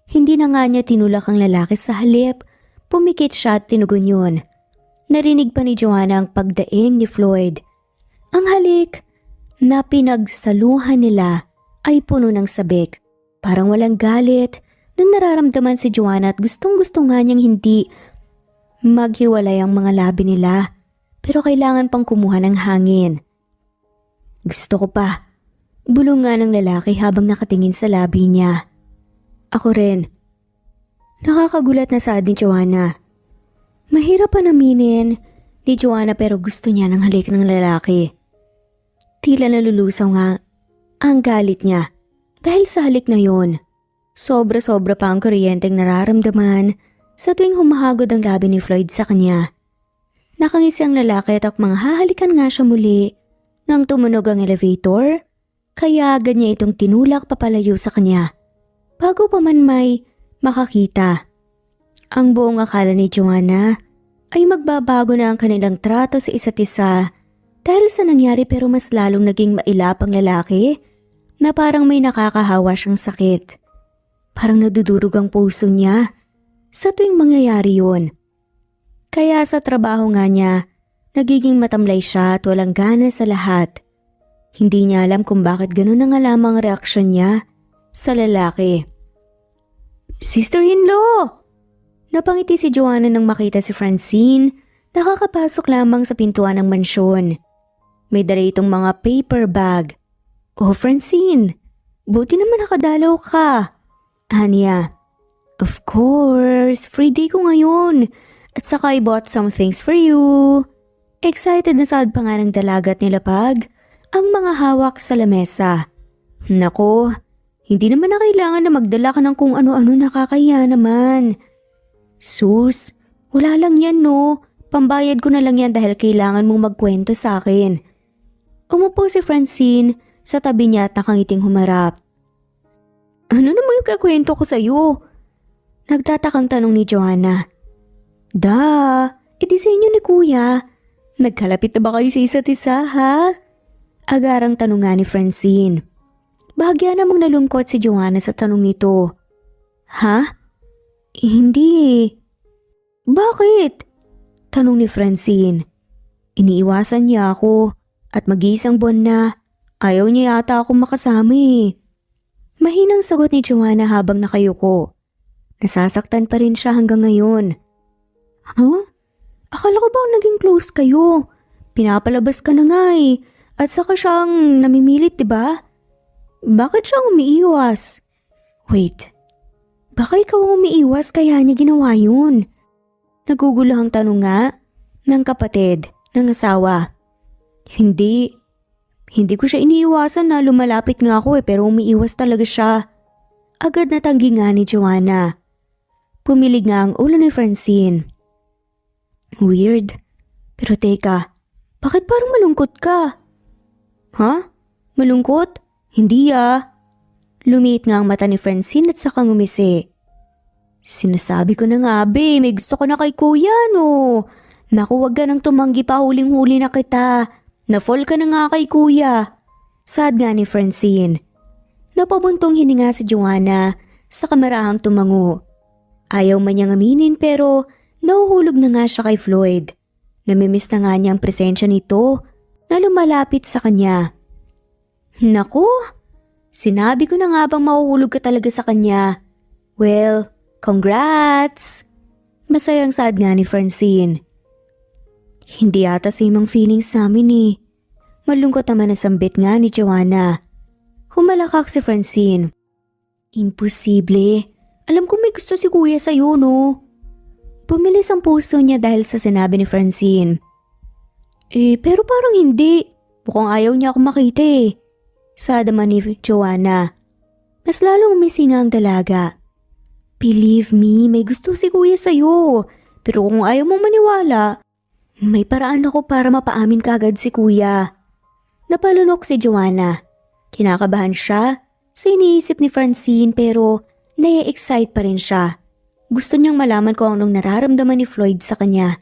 Hindi na nga niya tinulak ang lalaki sa halip, pumikit siya at tinugon yun. Narinig pa ni Joanna ang pagdaing ni Floyd. Ang halik na pinagsaluhan nila ay puno ng sabik. Parang walang galit na nararamdaman si Joanna at gustong-gusto nga niyang hindi maghiwalay ang mga labi nila. Pero kailangan pang kumuha ng hangin. "Gusto ko pa." Bulong nga ng lalaki habang nakatingin sa labi niya. "Ako rin." Nakakagulat na saad ni Joanna. Mahirap pa naminin ni Joanna pero gusto niya ng halik ng lalaki. Tila nalulusaw nga ang galit niya dahil sa halik na yun. Sobra-sobra pa ang kuryenteng nararamdaman sa tuwing humahagod ang labi ni Floyd sa kanya. Nakangisi ang lalaki at mga hahalikan nga siya muli nang tumunog ang elevator, kaya agad niya itong tinulak papalayo sa kanya. Bago pa man may makakita. Ang buong akala ni Joanna ay magbabago na ang kanilang trato sa isa't isa dahil sa nangyari pero mas lalong naging mailap ang lalaki na parang may nakakahawa siyang sakit. Parang nadudurog ang puso niya sa tuwing mangyayari yun. Kaya sa trabaho nga niya, nagiging matamlay siya at walang gana sa lahat. Hindi niya alam kung bakit ganun na nga lamang reaksyon niya sa lalaki. "Sister-in-law!" Napangiti si Joanna nang makita si Francine nakakapasok lamang sa pintuan ng mansyon. May dala itong mga paper bag. "Oh Francine, buti naman nakadalaw ka." "Anya, of course, free day ko ngayon. At saka I bought some things for you." Excited na saad pa nga ng dalaga at nilapag ang mga hawak sa lamesa. "Nako, hindi naman na kailangan na magdala ka ng kung ano-ano, nakakahiya naman." "Sus, wala lang yan no. Pambayad ko na lang yan dahil kailangan mong magkwento sa akin." Umupo si Francine sa tabi niya at nakangiting humarap. "Ano naman yung kakwento ko sa'yo?" Nagtatakang tanong ni Joanna. Edi sa inyo ni Kuya. Nagkalapit na ba kayo sa isa't isa, ha?" Agarang tanong nga ni Francine. Bahagya namang nalungkot si Joanna sa tanong nito. "Ha? Hindi." "Bakit?" tanong ni Francine. "Iniiwasan niya ako at mag-iisang buwan na. Ayaw niya yata akong makasama eh." Mahinang sagot ni Joanna habang nakayuko. Nasasaktan pa rin siya hanggang ngayon. "Huh? Akala ko ba naging close kayo? Pinapalabas ka na nga eh. At saka siyang namimilit, diba? Bakit siyang umiiwas?" "Wait, baka ikaw ang umiiwas kaya niya ginawa yun?" Naguguluhang tanong nga ng kapatid ng asawa. Hindi ko siya iniiwasan na lumalapit nga ako pero umiiwas talaga siya." Agad na tanggi nga ni Joanna. Pumilig nga ang ulo ni Francine. "Weird. Pero teka, bakit parang malungkot ka?" "Ha? Malungkot? Hindi ah." Lumiit nga ang mata ni Francine at saka ngumisi. "Sinasabi ko na nga be, may gusto ko na kay Kuya no. Naku, wag ka nang tumanggi pa, huling-huli na kita. Na-fall ka na nga kay Kuya." Saad nga ni Francine. Napabuntong hininga si Joanna sa kamarahang tumango. Ayaw man niyang aminin pero nahuhulog na nga siya kay Floyd. Namimiss na nga niya ang presensya nito na lumalapit sa kanya. Naku, sinabi ko na nga bang mahuhulog ka talaga sa kanya. Well, congrats! Masayang saad nga ni Francine. Hindi ata same ang feelings namin eh. Malungkot naman ang sambit nga ni Joanna. Humalakak si Francine. Imposible. Alam ko may gusto si kuya sa'yo, no? Pumilis ang puso niya dahil sa sinabi ni Francine. Pero parang hindi. Mukhang ayaw niya ako makita eh. Saad naman ni Joanna. Mas lalong umisinga ang dalaga. Believe me, may gusto si kuya sa'yo. Pero kung ayaw mong maniwala, may paraan ako para mapaamin kagad si kuya. Napalunok si Joanna. Kinakabahan siya sa iniisip ni Francine pero nai-excite pa rin siya. Gusto niyang malaman kung anong nararamdaman ni Floyd sa kanya.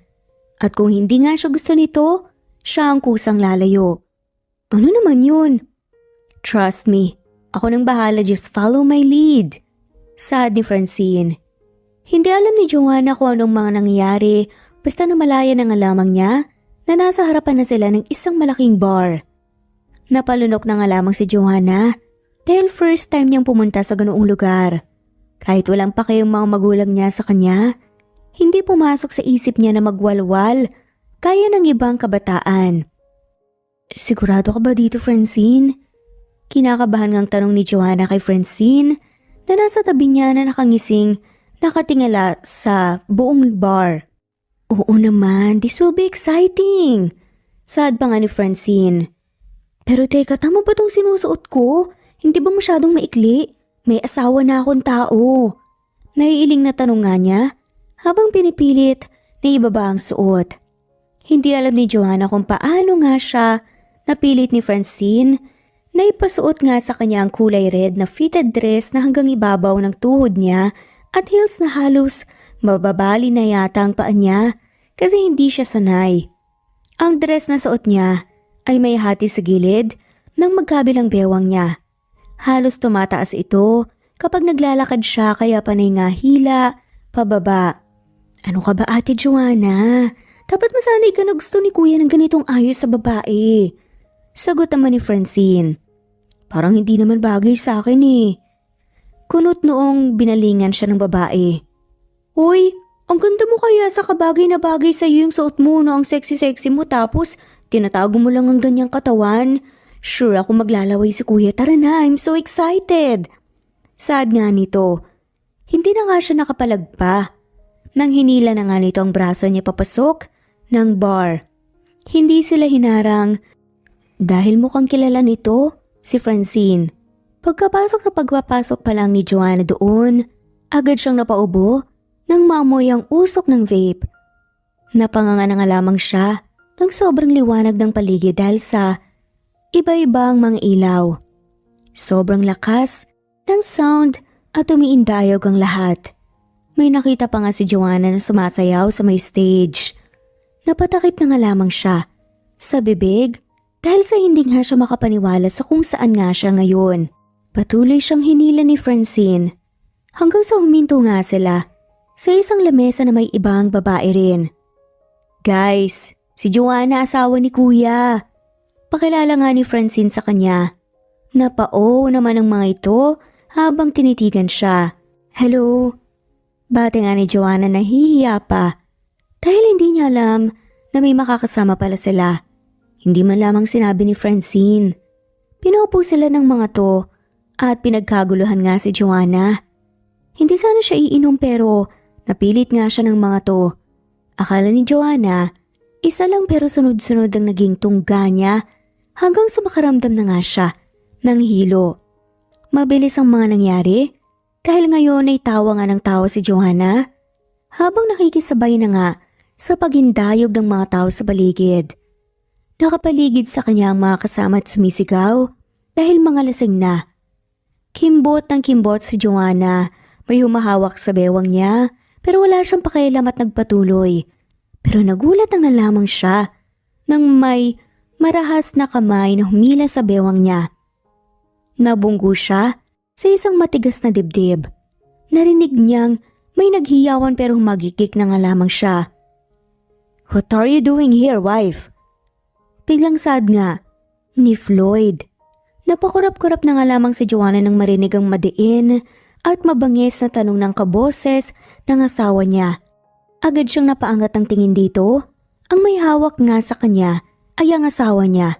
At kung hindi nga siya gusto nito, siya ang kusang lalayo. Ano naman yun? Trust me, ako nang bahala, just follow my lead. Saad ni Francine. Hindi alam ni Joanna kung anong mga nangyayari basta namalaya na nga lamang niya na nasa harapan na sila ng isang malaking bar. Napalunok na nga lamang si Joanna dahil first time niyang pumunta sa ganoong lugar. Kahit walang pa kayong mga magulang niya sa kanya, hindi pumasok sa isip niya na magwalwal kaya ng ibang kabataan. Sigurado ka ba dito, Francine? Kinakabahan ngang tanong ni Joanna kay Francine na nasa tabi niya na nakangising nakatingala sa buong bar. Oo naman, this will be exciting. Saad pa nga ni Francine. Pero teka, tama ba itong sinusuot ko? Hindi ba masyadong maikli? May asawa na akong tao. Naiiling na tanong nga niya habang pinipilit na ibaba ang suot. Hindi alam ni Joanna kung paano nga siya napilit ni Francine na ipasuot nga sa kanya ang kulay red na fitted dress na hanggang ibabaw ng tuhod niya at heels na halos mababali na yata ang paa niya kasi hindi siya sanay. Ang dress na suot niya ay may hati sa gilid ng magkabilang bewang niya. Halos tumataas ito kapag naglalakad siya kaya panay nga hila, pababa. Ano ka ba ate Joanna? Dapat masanay ka na gusto ni kuya ng ganitong ayos sa babae. Sagot naman ni Francine. Parang hindi naman bagay sa akin eh. Kunot noong binalingan siya ng babae. Uy, ang ganda mo kaya sa kabagay na bagay sa iyo yung suot mo no ang sexy-sexy mo tapos tinatago mo lang ang ganyang katawan. Sure ako maglalaway si kuya, tara na, I'm so excited. Saad nga nito. Hindi na nga siya nakapalagpa. Nang hinila na nga nito ang braso niya papasok ng bar. Hindi sila hinarang dahil mukhang kilala nito si Francine. Pagkapasok na pagpapasok pa lang ni Joanna doon, agad siyang napaubo nang maamoy ang usok ng vape. Napanganga na nga lamang siya ng sobrang liwanag ng paligid dahil sa iba-ibang mga ilaw. Sobrang lakas ng sound at umiindayog ang lahat. May nakita pa nga si Joanna na sumasayaw sa may stage. Napatakip na nga lamang siya sa bibig dahil sa hindi nga siya makapaniwala sa kung saan nga siya ngayon. Patuloy siyang hinila ni Francine hanggang sa huminto nga sila sa isang lamesa na may ibang babae rin. Guys, si Joanna asawa ni kuya. Pakilala nga ni Francine sa kanya. Napao naman ang mga ito habang tinitigan siya. Hello? Bate nga ni Joanna nahihiya pa dahil hindi niya alam na may makakasama pala sila. Hindi man lamang sinabi ni Francine. Pinaupo sila ng mga to at pinagkaguluhan nga si Joanna. Hindi sana siya iinom pero napilit nga siya ng mga to. Akala ni Joanna, isa lang pero sunod-sunod ang naging tungga niya hanggang sa makaramdam na nga siya ng hilo. Mabilis ang mga nangyari dahil ngayon ay tawa nga ng tawa si Joanna habang nakikisabay na nga sa paghindayog ng mga tao sa paligid. Nakapaligid sa kanya ang mga kasama at sumisigaw dahil mga lasing na. Kimbot ng kimbot si Joanna, may humahawak sa bewang niya pero wala siyang pakialam at nagpatuloy. Pero nagulat na nga lamang siya nang may marahas na kamay na humila sa bewang niya. Nabunggo siya sa isang matigas na dibdib. Narinig niyang may naghiyawan pero humagikik na nga lamang siya. What are you doing here, wife? Biglang sad nga ni Floyd. Napakurap-kurap na nga lamang si Joanna nang marinig ang madiin at mabangis na tanong ng kaboses ng asawa niya. Agad siyang napaangat ng tingin dito. Ang may hawak nga sa kanya ay ang asawa niya.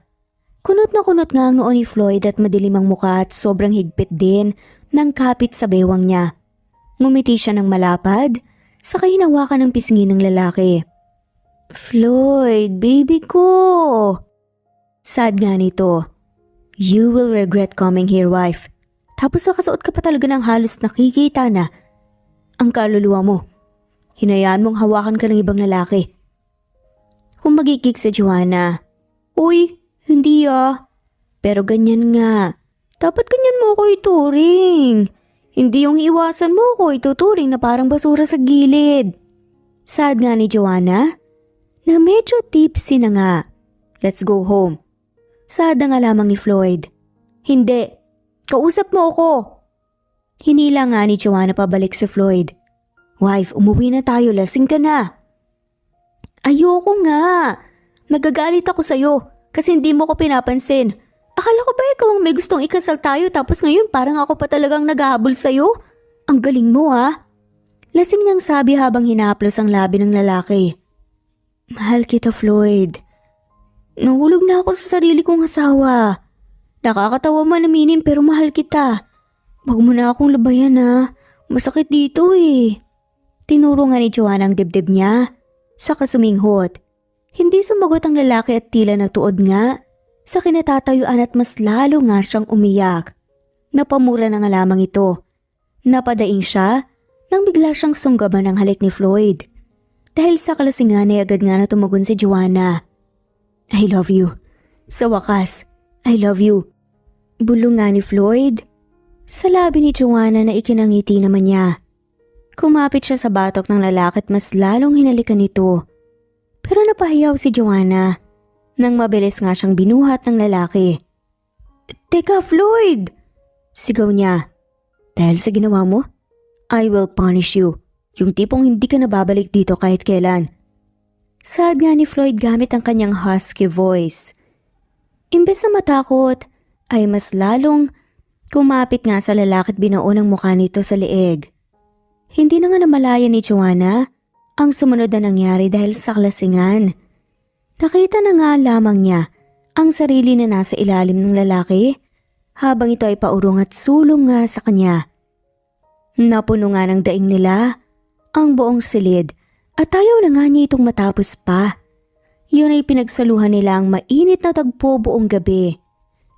Kunot na kunot nga ang noo ni Floyd at madilim ang mukha at sobrang higpit din ng kapit sa bewang niya. Ngumiti siya ng malapad, saka hinawakan ng pisngi ng lalaki. Floyd, baby ko! Sad nga nito. You will regret coming here, wife. Tapos nakasuot ka pa talaga ng halos nakikita na ang kaluluwa mo. Hinayaan mong hawakan ka ng ibang lalaki. Humagikik si Joanna. Uy, hindi ah. Pero ganyan nga. Dapat ganyan mo ako ituring. Hindi yung iwasan mo ako ituturing na parang basura sa gilid. Sad nga ni Joanna na medyo tipsy na nga. Let's go home. Sad nga lamang ni Floyd. Hindi. Kausap mo ako. Hinila nga ni Joanna pabalik si Floyd. Wife, umuwi na tayo, lasing ka na. Ayoko nga. Nagagalit ako sa'yo kasi hindi mo ko pinapansin. Akala ko ba ikaw ang may gustong ikasal tayo tapos ngayon parang ako pa talagang naghahabol sa'yo? Ang galing mo ha. Lasing niyang sabi habang hinaplos ang labi ng lalaki. Mahal kita, Floyd. Nahulog na ako sa sarili kong asawa. Nakakatawa man aminin pero mahal kita. Wag mo na akong labayan ha. Masakit dito eh. Tinuro nga ni Joanna ang dibdib niya. Saka suminghot. Hindi sumagot ang lalaki at tila natuod nga. Sa kinatatayuan at mas lalo nga siyang umiyak. Napamura na nga lamang ito. Napadaing siya nang bigla siyang sunggaban ng halik ni Floyd. Dahil sa kalasingan ay agad nga na tumugon si Joanna. I love you. Sa wakas, I love you. Bulong nga ni Floyd. Sa labi ni Joanna na ikinangiti naman niya. Kumapit siya sa batok ng lalaki at mas lalong hinalikan nito. Pero napahiyaw si Joanna nang mabilis nga siyang binuhat ng lalaki. Teka, Floyd! Sigaw niya. Dahil sa ginawa mo, I will punish you. Yung tipong hindi ka nababalik dito kahit kailan. Sad nga ni Floyd gamit ang kanyang husky voice. Imbes na matakot, ay mas lalong kumapit nga sa lalaki at binuon ang mukha nito sa leeg. Hindi na nga namalaya ni Joanna ang sumunod na nangyari dahil sa kalasingan. Nakita na nga lamang niya ang sarili na nasa ilalim ng lalaki habang ito ay paurong at sulong nga sa kanya. Napuno nga ng daing nila ang buong silid at ayaw na nga niya itong matapos pa. Yun ay pinagsaluhan nila ang mainit na tagpo buong gabi.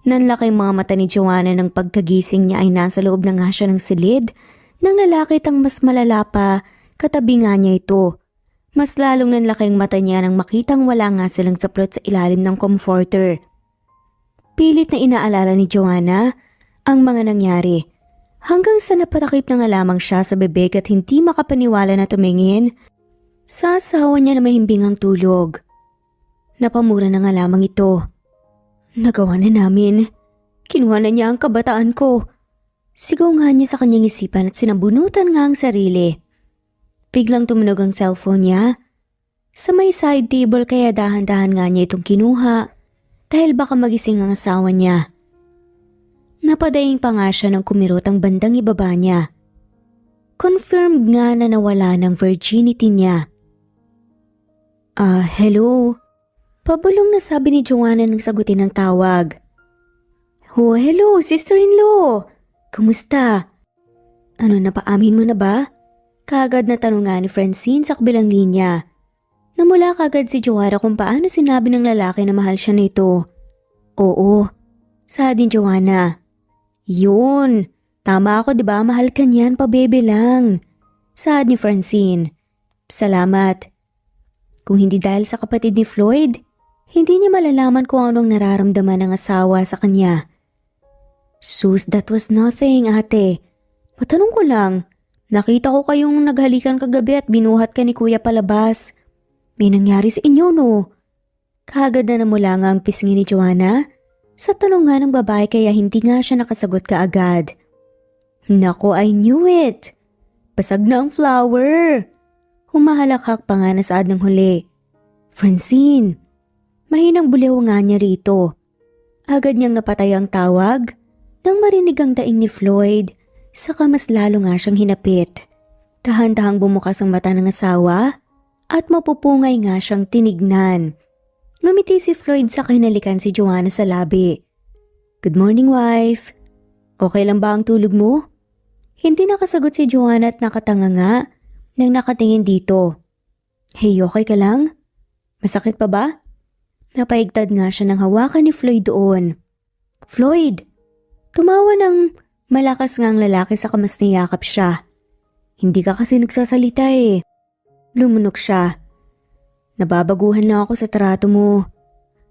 Nanlaki mga mata ni Joanna ng pagkagising niya ay nasa loob na nga siya ng silid ng lalaki at ang mas malala pa katabi nga niya ito. Mas lalong nanlaking mata niya nang makitang wala nga silang saplot sa ilalim ng comforter. Pilit na inaalala ni Joanna ang mga nangyari. Hanggang sa napatakip na nga lamang siya sa bebek at hindi makapaniwala na tumingin sa asawa niya na mahimbingang tulog. Napamura na nga lamang ito. Nagawa na namin. Kinuha na niya ang kabataan ko. Sigaw nga niya sa kanyang isipan at sinabunutan nga ang sarili. Biglang tumunog ang cellphone niya. Sa may side table kaya dahan-dahan nga niya itong kinuha dahil baka magising ang asawa niya. Napadaing pa nga siya nang kumirot ang bandang ibaba niya. Confirmed nga na nawala ng virginity niya. Hello? Pabulong na sabi ni Joanna nang sagutin ang tawag. Oh, hello, sister-in-law! Kumusta? Ano, napaamin mo na ba? Kaagad na tanong nga ni Francine sa kabilang linya. Namula kaagad si Joanna kung paano sinabi ng lalaki na mahal siya nito. Oo, saad din Joanna. Yun, tama ako diba, mahal ka niyan, pabebe lang. Saad ni Francine. Salamat. Kung hindi dahil sa kapatid ni Floyd, hindi niya malalaman kung anong nararamdaman ng asawa sa kanya. Sus, that was nothing, ate. Matanong ko lang, nakita ko kayong naghalikan kagabi at binuhat ka ni Kuya palabas. May nangyari sa inyo, no? Kaagad na namula nga ang pisngi ni Joanna sa tanong nga ng babae kaya hindi nga siya nakasagot kaagad. Nako, I knew it. Basag na ang flower. Humahalakhak pa nga na saad ng huli. Francine! Mahinang buliw nga niya rito. Agad niyang napatay ang tawag nang marinig ang daing ni Floyd, saka mas lalo nga siyang hinapit. Dahan-dahang bumukas ang mata ng asawa at mapupungay nga siyang tinignan. Ngumiti si Floyd sa hinalikan si Joanna sa labi. Good morning, wife. Okay lang ba ang tulog mo? Hindi nakasagot si Joanna at nakatanga nga nang nakatingin dito. Hey, okay ka lang? Masakit pa ba? Napaigtad nga siya ng hawakan ni Floyd doon. Floyd! Tumawa ng malakas nga ang lalaki sa kamas niyakap siya. Hindi ka kasi nagsasalita eh. Lumunok siya. Nababaguhan lang ako sa trato mo.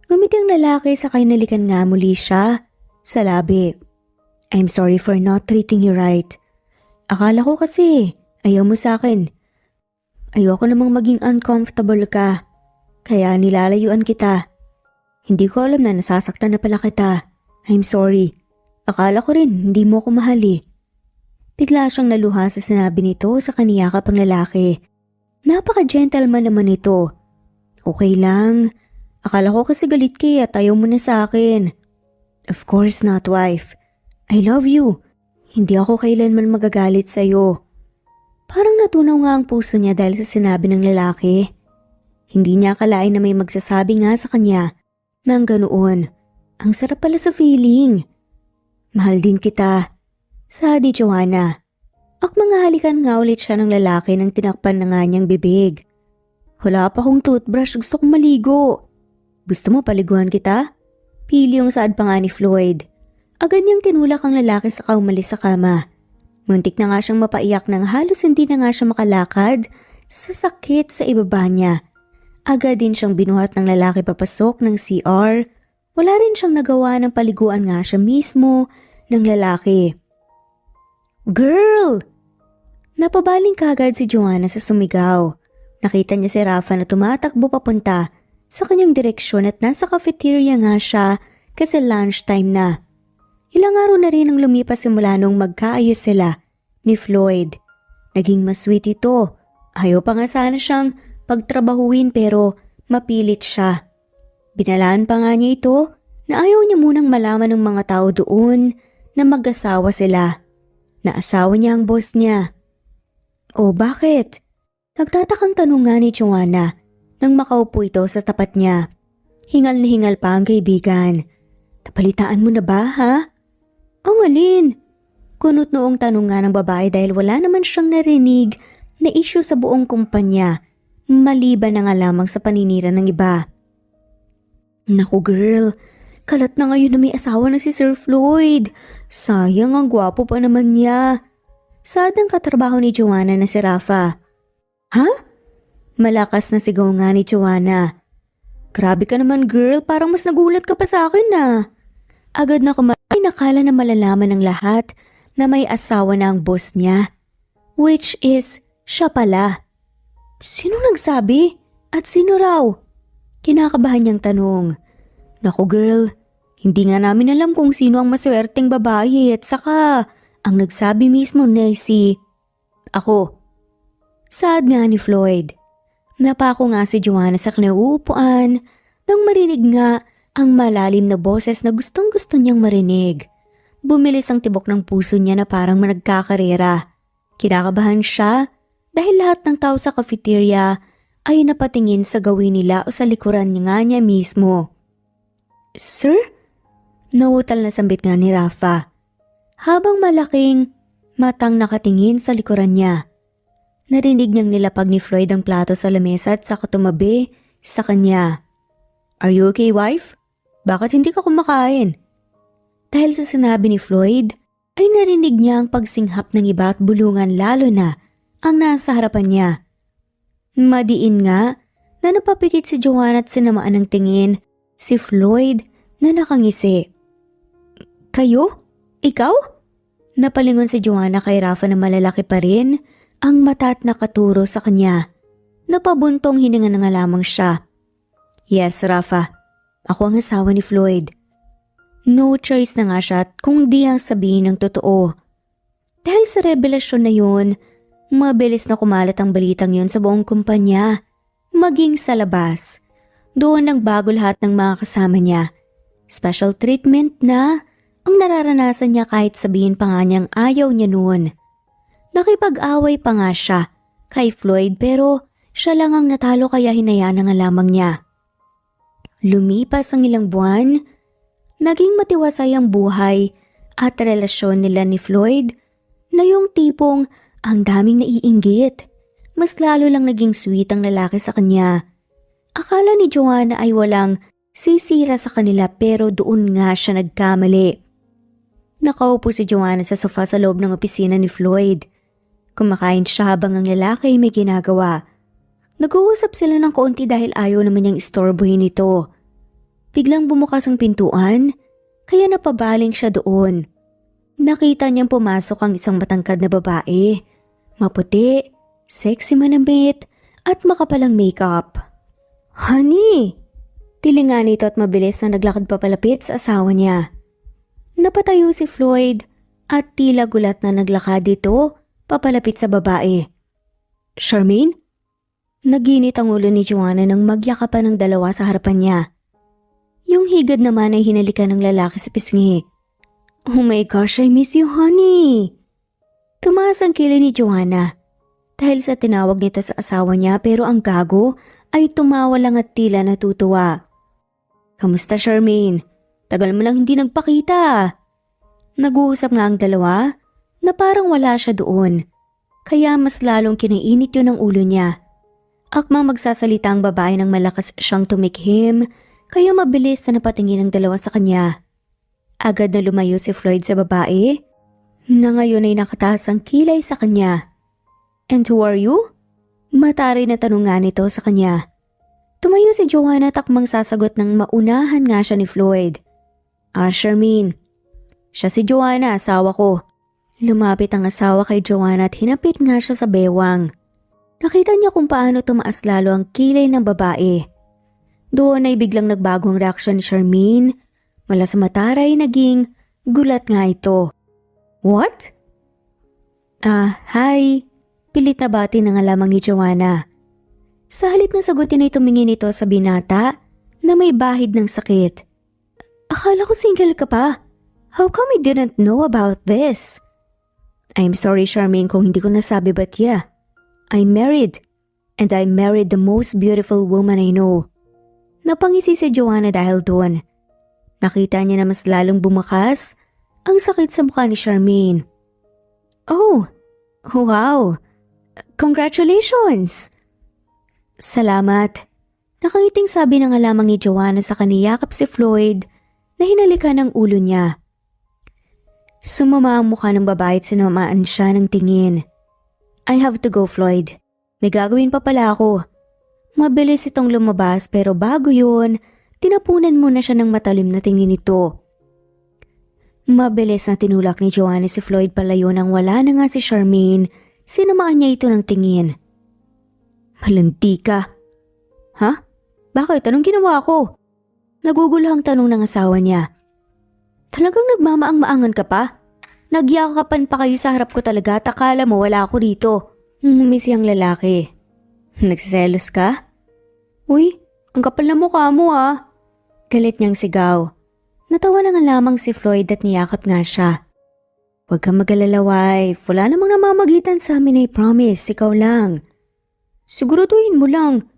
Ngumiti ang lalaki sa kinalikan nga muli siya sa labi. I'm sorry for not treating you right. Akala ko kasi ayaw mo sa akin. Ayoko namang maging uncomfortable ka. Kaya nilalayuan kita. Hindi ko alam na nasasaktan na pala kita. I'm sorry. Akala ko rin hindi mo ako mahali. Bigla siyang naluha sa sinabi nito sa kaniyakap ang lalaki. Napaka-gentleman naman ito. Okay lang. Akala ko kasi galit ka at ayaw mo na sa akin. Of course not, wife. I love you. Hindi ako kailanman magagalit sa'yo. Parang natunaw nga ang puso niya dahil sa sinabi ng lalaki. Hindi niya akalain na may magsasabi nga sa kanya nang ganoon. Ang sarap pala sa feeling. Mahal din kita. Sabi ni Joanna. Akmangahalikan nga ulit siya ng lalaki nang tinakpan na nga niyang bibig. Wala pa akong toothbrush, gusto kong maligo. Gusto mo paliguan kita? Pili yung saad pa nga ni Floyd. Agad niyang tinulak ang lalaki sa umalis sa kama. Muntik na nga siyang mapaiyak nang halos hindi na nga siya makalakad sa sakit sa ibaba niya. Agad din siyang binuhat ng lalaki papasok ng CR. Wala rin siyang nagawa ng paliguan nga siya mismo ng lalaki. Girl! Napabaling kagad si Joanna sa sumigaw. Nakita niya si Rafa na tumatakbo papunta sa kanyang direksyon at nasa cafeteria nga siya kasi lunchtime na. Ilang araw na rin ang lumipas simula nung magkaayos sila ni Floyd. Naging mas sweet ito. Ayaw pa nga sana siyang pagtrabahuin pero mapilit siya. Binalaan pa nga niya ito na ayaw niya munang malaman ng mga tao doon na mag-asawa sila. Na asawa niya ang boss niya. O bakit? Nagtatakang tanong nga ni Joanna nang makaupo ito sa tapat niya. Hingal na hingal pa ang kaibigan. Napalitaan mo na ba ha? Ang alin? Kunot noong tanong nga ng babae dahil wala naman siyang narinig na issue sa buong kumpanya. Maliban na nga lamang sa paninira ng iba. Naku girl, kalat na ngayon na may asawa na si Sir Floyd. Sayang ang gwapo pa naman niya. Saad ang katrabaho ni Joanna na si Rafa. Ha? Malakas na sigaw nga ni Joanna. Grabe ka naman girl, parang mas nagulat ka pa sa akin na. Agad na kumain nakala na malalaman ng lahat na may asawa na ang boss niya. Which is siya pala. Sino nagsabi? At sino raw? Kinakabahan niyang tanong. Naku girl, hindi nga namin alam kung sino ang maswerteng babae at saka ang nagsabi mismo na si... Ako. Saad nga ni Floyd. Napako nga si Joanna sa kinauupuan nang marinig nga ang malalim na boses na gustong gusto niyang marinig. Bumilis ang tibok ng puso niya na parang nagkakarera. Kinakabahan siya dahil lahat ng tao sa cafeteria ay napatingin sa gawin nila o sa likuran nga niya mismo. Sir? Nautal na sambit nga ni Rafa. Habang malaking matang nakatingin sa likuran niya. Narinig niyang nilapag ni Floyd ang plato sa lamesa at saka tumabi sa kanya. Are you okay, wife? Bakit hindi ka kumakain? Dahil sa sinabi ni Floyd, ay narinig niya ang pagsinghap ng iba at bulungan lalo na ang nasa harapan niya. Madiin nga na napapikit si Joanna at sinamaan ng tingin si Floyd na nakangisi. Kayo? Ikaw? Napalingon si Joanna kay Rafa na malalaki pa rin ang mata at nakaturo sa kanya. Napabuntong hininga na nga lamang siya. Yes, Rafa. Ako ang asawa ni Floyd. No choice na nga siya at kung di ang sabihin ng totoo. Dahil sa revelasyon na yun, mabilis na kumalat ang balitang yun sa buong kumpanya, maging sa labas. Doon nagbago lahat ng mga kasama niya. Special treatment na ang nararanasan niya kahit sabihin pa nga niyang ayaw niya noon. Nakipag-away pa nga siya kay Floyd pero siya lang ang natalo kaya hinayaan na nga lamang niya. Lumipas ang ilang buwan, naging matiwasay ang buhay at relasyon nila ni Floyd na yung tipong ang daming naiinggit. Mas lalo lang naging sweet ang lalaki sa kanya. Akala ni Joanna ay walang sisira sa kanila pero doon nga siya nagkamali. Nakaupo si Joanna sa sofa sa loob ng opisina ni Floyd. Kumakain siya habang ang lalaki ay may ginagawa. Nag-uusap sila ng kaunti dahil ayaw naman niyang istorbohin ito. Biglang bumukas ang pintuan, kaya napabaling siya doon. Nakita niyang pumasok ang isang matangkad na babae. Maputi, sexy manamit, at makapalang makeup. Honey! Tilinga nito at mabilis na naglakad papalapit sa asawa niya. Napatayo si Floyd at tila gulat na naglakad dito papalapit sa babae. Charmaine? Naginit ang ulo ni Joanna nang magyakapan ng dalawa sa harapan niya. Yung higad naman ay hinalikan ng lalaki sa pisngi. Oh my gosh, I miss you, honey! Tumaas ang kilay ni Joanna dahil sa tinawag nito sa asawa niya pero ang gago ay tumawa lang at tila natutuwa. Kamusta, Charmaine? Tagal mo lang hindi nagpakita. Nag-uusap nga ang dalawa na parang wala siya doon. Kaya mas lalong kinainit yun ang ulo niya. Akmang magsasalita ang babae nang malakas siyang tumikhim, kaya mabilis na napatingin ang dalawa sa kanya. Agad na lumayo si Floyd sa babae, na ngayon ay nakataas ang kilay sa kanya. And who are you? Matari na tanong nga nito sa kanya. Tumayo si Joanna at akmang sasagot ng maunahan nga siya ni Floyd. Charmaine. Siya si Joanna, asawa ko. Lumapit ang asawa kay Joanna at hinapit nga siya sa bewang. Nakita niya kung paano tumaas lalo ang kilay ng babae. Doon ay biglang nagbagong reaksyon ni Charmaine. Mula sa mataray naging gulat nga ito. What? Hi. Pilit na bati na nga lamang ni Joanna. Sa halip na sagutin ay tumingin ito sa binata na may bahid ng sakit. Akala ko single ka pa. How come I didn't know about this? I'm sorry, Charmaine, kung hindi ko nasabi but yeah. I'm married. And I married the most beautiful woman I know. Napangisi si Joanna dahil doon. Nakita niya na mas lalong bumakas ang sakit sa mukha ni Charmaine. Oh, wow. Congratulations! Salamat. Nakangiting sabi na nga lamang ni Joanna sa kaniyakap si Floyd na hinalikan ng ulo niya. Sumama ang mukha ng babae at sinamaan siya ng tingin. I have to go, Floyd. May gagawin pa pala ako. Mabilis itong lumabas pero bago yun, tinapunan muna siya ng matalim na tingin nito. Mabilis na tinulak ni Joanna si Floyd palayo nang wala na nga si Charmaine. Sinamaan niya ito ng tingin. Malanti ka. Ha? Bakit? Anong ginawa ko? Naguguluhang tanong ng asawa niya. Talagang nagmamaang-maangan ka pa? Nagyakapan pa kayo sa harap ko talaga at akala mo wala ako dito. Humisi ang lalaki. Nagsiselos ka? Uy, ang kapal na mukha mo ah. Galit niyang sigaw. Natawa na nga lamang si Floyd at niyakap nga siya. Huwag kang mag-alala, wife. Wala namang namamagitan sa amin, I promise. Ikaw lang. Siguraduhin mo lang.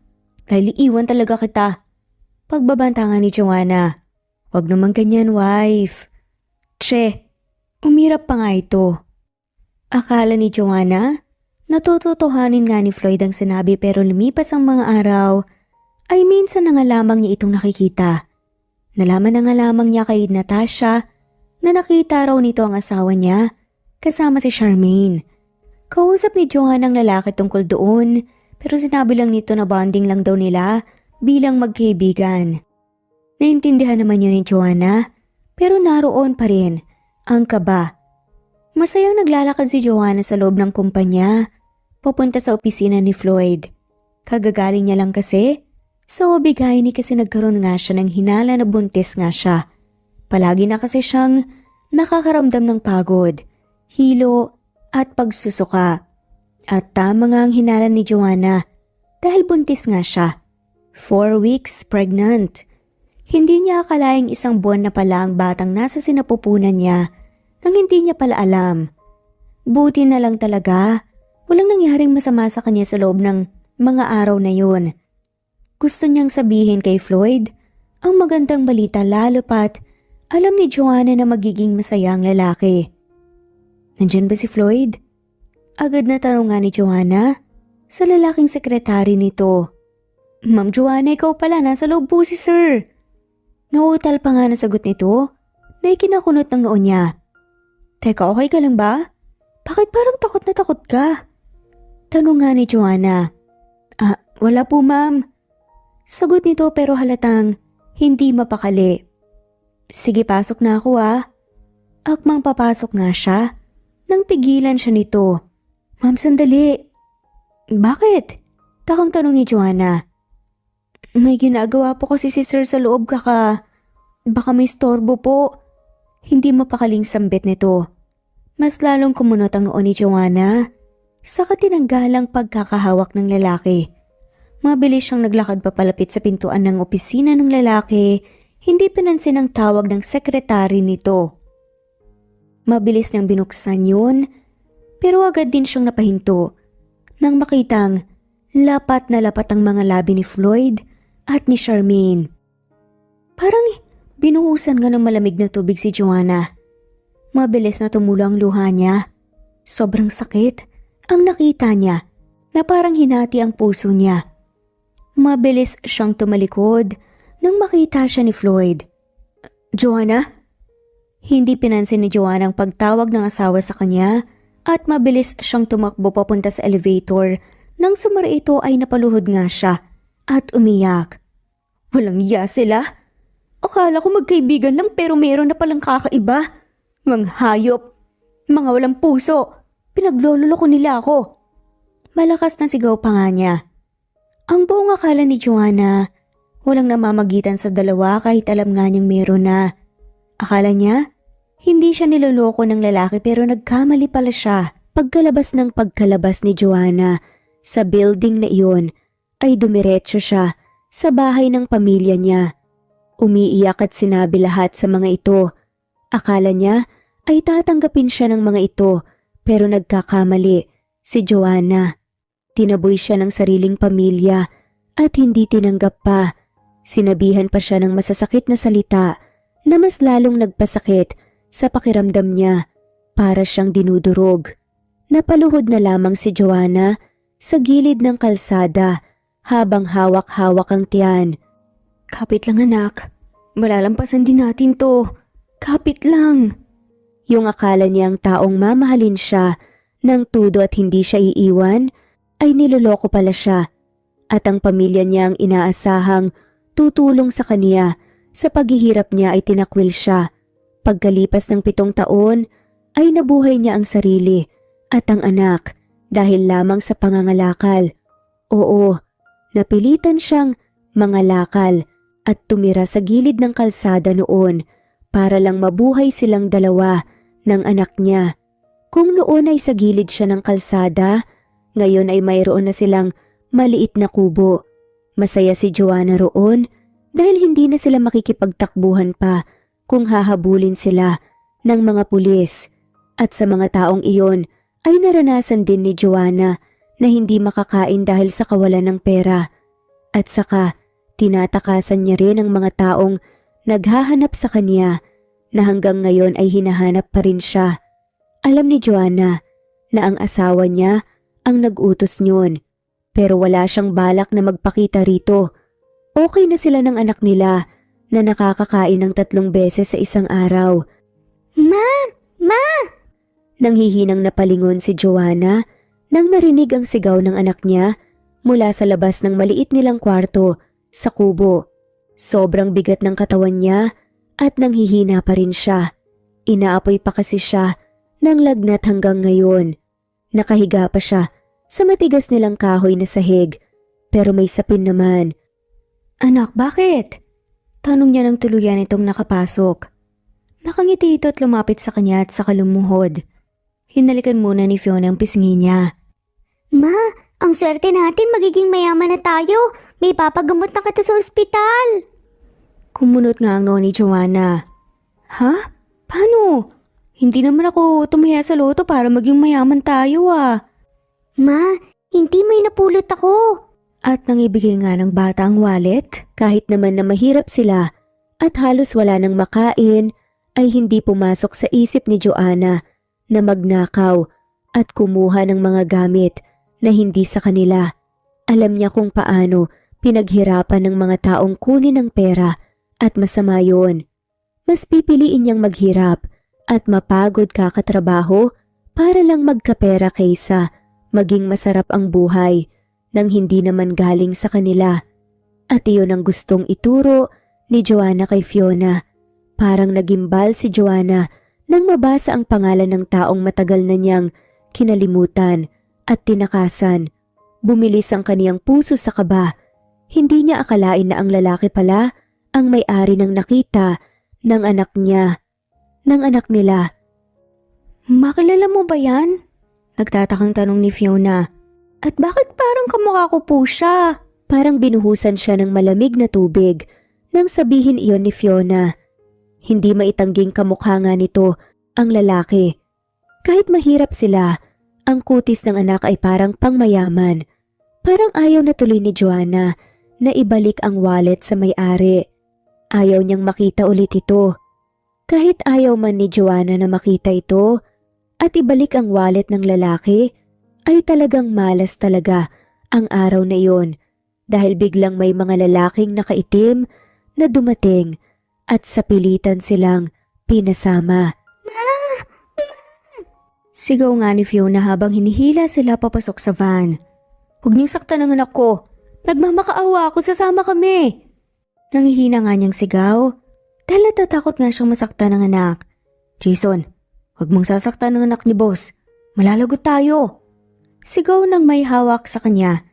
Dahil iiwan talaga kita. Pagbabanta nga ni Joanna. Huwag naman ganyan, wife. Che, umirap pa nga ito. Akala ni Joanna, natututuhanin nga ni Floyd ang sinabi pero lumipas ang mga araw, ay minsan na nga lamang niya itong nakikita. Nalaman na nga lamang niya kay Natasha na nakita raw nito ang asawa niya kasama si Charmaine. Kausap ni Joanna ang lalaki tungkol doon pero sinabi lang nito na bonding lang daw nila bilang magkaibigan. Naintindihan naman yun ni Joanna pero naroon pa rin ang kaba. Masayang naglalakad si Joanna sa loob ng kumpanya papunta sa opisina ni Floyd. Kagagaling niya lang kasi sa wabigay ni kasi nagkaroon nga siya ng hinala na buntis nga siya. Palagi na kasi siyang nakakaramdam ng pagod, hilo at pagsusuka. At tama nga ang hinala ni Joanna dahil buntis nga siya. 4 weeks pregnant. Hindi niya akalaing isang buwan na pala ang batang nasa sinapupunan niya nang hindi niya pala alam. Buti na lang talaga, walang nangyaring masama sa kanya sa loob ng mga araw na yun. Gusto niyang sabihin kay Floyd ang magandang balita lalo pat alam ni Joanna na magiging masaya ang lalaki. Nandyan ba si Floyd? Agad na tanong nga ni Joanna sa lalaking sekretary nito. Ma'am Joanna, ikaw pala, nasa loob po si sir. Nauutal pa nga na sagot nito na ikinakunot ng noo niya. Teka, okay ka lang ba? Bakit parang takot na takot ka? Tanong nga ni Joanna. Wala po ma'am. Sagot nito pero halatang hindi mapakali. Sige, pasok na ako Akmang papasok nga siya nang pigilan siya nito. Ma'am, sandali. Bakit? Takang tanong ni Joanna. May ginagawa po kasi si sir sa loob baka may storbo po. Hindi mapakaling sambit nito. Mas lalong kumunot ang noo ni Joanna sa katinanggalang pagkakahawak ng lalaki. Mabilis siyang naglakad papalapit sa pintuan ng opisina ng lalaki, hindi pinansin ang tawag ng sekretary nito. Mabilis niyang binuksan yun, pero agad din siyang napahinto nang makitang lapat na lapat ang mga labi ni Floyd at ni Charmaine. Parang binuhusan nga ng malamig na tubig si Joanna. Mabilis na tumulo ang luha niya. Sobrang sakit ang nakita niya na parang hinati ang puso niya. Mabilis siyang tumalikod nang makita siya ni Floyd. Joanna? Hindi pinansin ni Joanna ang pagtawag ng asawa sa kanya at mabilis siyang tumakbo papunta sa elevator nang sumara ito ay napaluhod nga siya at umiyak. Walang iya sila. Akala ko magkaibigan lang pero meron na palang kakaiba. Mga hayop. Mga walang puso. Pinaglololoko nila ako. Malakas na sigaw pa nga niya. Ang buong akala ni Joanna, walang namamagitan sa dalawa kahit alam nga niyang meron na. Akala niya, hindi siya niloloko ng lalaki pero nagkamali pala siya. Pagkalabas ni Joanna sa building na iyon, ay dumiretso siya sa bahay ng pamilya niya. Umiiyak at sinabi lahat sa mga ito. Akala niya ay tatanggapin siya ng mga ito pero nagkakamali si Joanna. Tinaboy siya ng sariling pamilya at hindi tinanggap pa. Sinabihan pa siya ng masasakit na salita na mas lalong nagpasakit sa pakiramdam niya para siyang dinudurog. Napaluhod na lamang si Joanna sa gilid ng kalsada habang hawak-hawak ang tiyan. Kapit lang anak, malalampasan din natin to. Kapit lang. Yung akala niyang taong mamahalin siya ng tudo at hindi siya iiwan ay niloloko pala siya. At ang pamilya niyang inaasahang tutulong sa kanya sa paghihirap niya ay tinakwil siya. Pagkalipas ng 7 taon ay nabuhay niya ang sarili at ang anak dahil lamang sa pangangalakal. Oo, napilitan siyang mangalakal at tumira sa gilid ng kalsada noon para lang mabuhay silang dalawa ng anak niya. Kung noon ay sa gilid siya ng kalsada, ngayon ay mayroon na silang maliit na kubo. Masaya si Joanna roon dahil hindi na sila makikipagtakbuhan pa kung hahabulin sila ng mga pulis. At sa mga taong iyon ay naranasan din ni Joanna na hindi makakain dahil sa kawalan ng pera. At saka tinatakasan niya rin ang mga taong naghahanap sa kanya na hanggang ngayon ay hinahanap pa rin siya. Alam ni Joanna na ang asawa niya ang nag-utos niyon pero wala siyang balak na magpakita rito. Okay na sila ng anak nila na nakakakain ng 3 beses sa isang araw. Ma! Nanghihinang napalingon si Joanna nang marinig ang sigaw ng anak niya mula sa labas ng maliit nilang kwarto sa kubo. Sobrang bigat ng katawan niya at nanghihina pa rin siya. Inaapoy pa kasi siya ng lagnat hanggang ngayon. Nakahiga pa siya sa matigas nilang kahoy na sahig pero may sapin naman. Anak, bakit? Tanong niya ng tuluyan itong nakapasok. Nakangiti ito at lumapit sa kanya at saka lumuhod. Hinalikan muna ni Fiona ang pisngi niya. Ma, ang swerte natin, magiging mayaman na tayo. May papagamot na kita sa ospital. Kumunot nga ang noo ni Joanna. Ha? Paano? Hindi naman ako tumaya sa loto para maging mayaman tayo ah. Ma, hindi may napulot ako. At nang ibigay nga ng bata ang wallet, kahit naman na mahirap sila at halos wala nang makain, ay hindi pumasok sa isip ni Joanna na magnakaw at kumuha ng mga gamit na hindi sa kanila. Alam niya kung paano pinaghirapan ng mga taong kunin ang pera at masama yun. Mas pipiliin niyang maghirap at mapagod kakatrabaho para lang magkapera kaysa maging masarap ang buhay nang hindi naman galing sa kanila. At iyon ang gustong ituro ni Joanna kay Fiona. Parang nagimbal si Joanna nang mabasa ang pangalan ng taong matagal na niyang kinalimutan at tinakasan. Bumilis ang kaniyang puso sa kaba. Hindi niya akalain na ang lalaki pala ang may-ari ng nakita ng anak niya, ng anak nila. Makilala mo ba yan? Nagtatakang tanong ni Fiona. At bakit parang kamukha ko po siya? Parang binuhusan siya ng malamig na tubig nang sabihin iyon ni Fiona. Hindi maitangging kamukha nga nito ang lalaki. Kahit mahirap sila, ang kutis ng anak ay parang pangmayaman. Parang ayaw na tuloy ni Joanna na ibalik ang wallet sa may-ari. Ayaw niyang makita ulit ito. Kahit ayaw man ni Joanna na makita ito at ibalik ang wallet ng lalaki, ay talagang malas talaga ang araw na iyon dahil biglang may mga lalaking nakaitim na dumating at sa pilitan silang pinasama. Sigaw nga ni Fiona habang hinihila sila papasok sa van. Huwag niyong saktan ang anak ko. Nagmamakaawa ako, sasama kami. Nangihina nga niyang sigaw dahil natatakot nga siyang masaktan ng anak. Jason, huwag mong sasaktan ng anak ni boss. Malalagot tayo. Sigaw ng may hawak sa kanya.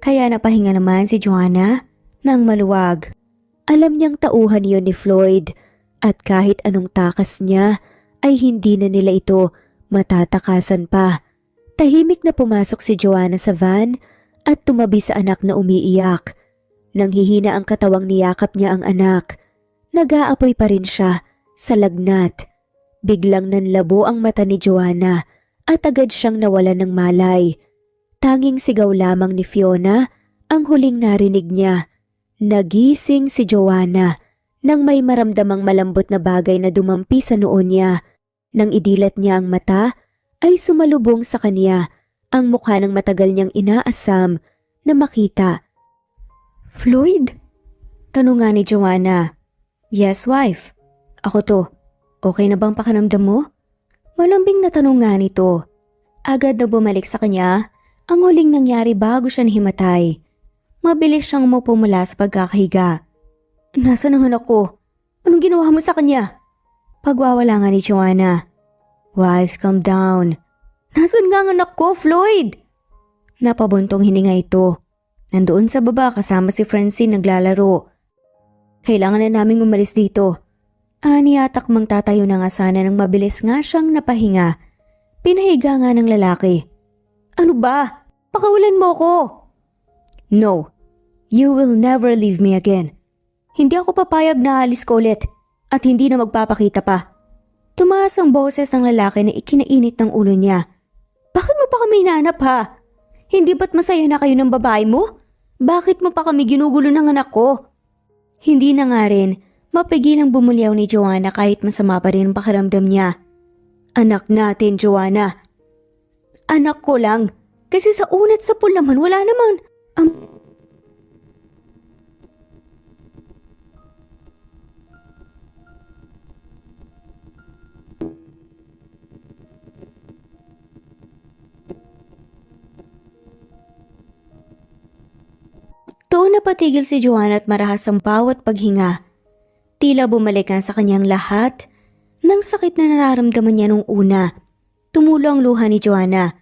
Kaya napahinga naman si Joanna nang maluwag. Alam niyang tauhan iyon ni Floyd at kahit anong takas niya ay hindi na nila ito matatakasan pa. Tahimik na pumasok si Joanna sa van at tumabi sa anak na umiiyak. Nang hihina ang katawang niyakap niya ang anak, nag-aapoy pa rin siya sa lagnat. Biglang nanlabo ang mata ni Joanna at agad siyang nawalan ng malay. Tanging sigaw lamang ni Fiona ang huling narinig niya. Nagising si Joanna nang may maramdamang malambot na bagay na dumampi sa noo niya. Nang idilat niya ang mata, ay sumalubong sa kanya ang mukha ng matagal niyang inaasam na makita. Floyd? Tanong nga ni Joanna. Yes, wife. Ako to. Okay na bang pakiramdam mo? Malambing na tanong nga nito. Agad na bumalik sa kanya ang huling nangyari bago siya nahimatay. Mabilis siyang umupo mula sa pagkakahiga. Nasaan ang anak ko? Anong ginawa mo sa kanya? Pagwawala nga ni Joanna. Wife, calm down. Nasaan nga ang anak ko, Floyd? Napabuntong hininga ito. Nandoon sa baba kasama si Francine naglalaro. Kailangan na naming umalis dito. Ani atakmang tatayo na nga sana nang mabilis nga siyang napahinga. Pinahiga nga ng lalaki. Ano ba? Pakawalan mo ko! No, you will never leave me again. Hindi ako papayag na alis ko ulit at hindi na magpapakita pa. Tumaas ang boses ng lalaki na ikinainit ng ulo niya. Bakit mo pa kami hinanap ha? Hindi ba't masaya na kayo ng babae mo? Bakit mo pa kami ginugulo ng anak ko? Hindi na nga rin mapigilang bumulyaw ni Joanna kahit masama pa rin ang pakiramdam niya. Anak natin, Joanna. Anak ko lang. Kasi sa unat sa pool naman wala naman. Doon napatigil si Joanna at marahas ang bawat paghinga. Tila bumalik nga sa kanyang lahat ng sakit na nararamdaman niya nung una. Tumulo ang luha ni Joanna.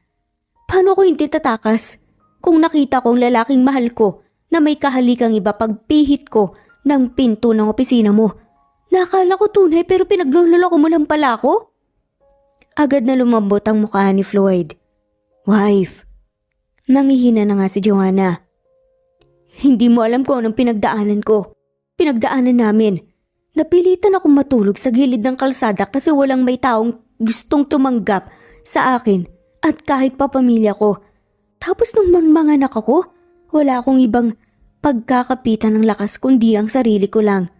Paano ko hindi tatakas kung nakita ko ang lalaking mahal ko na may kahalikang iba pagpihit ko ng pinto ng opisina mo? Nakala ko tunay pero pinagloloko mo lang pala ako? Agad na lumambot ang mukha ni Floyd. Wife. Nangihina na nga si Joanna. Hindi mo alam kung anong pinagdaanan ko. Pinagdaanan namin. Napilitan akong matulog sa gilid ng kalsada kasi walang may taong gustong tumanggap sa akin at kahit pa pamilya ko. Tapos nung manganak ako, wala akong ibang pagkakapitan ng lakas kundi ang sarili ko lang.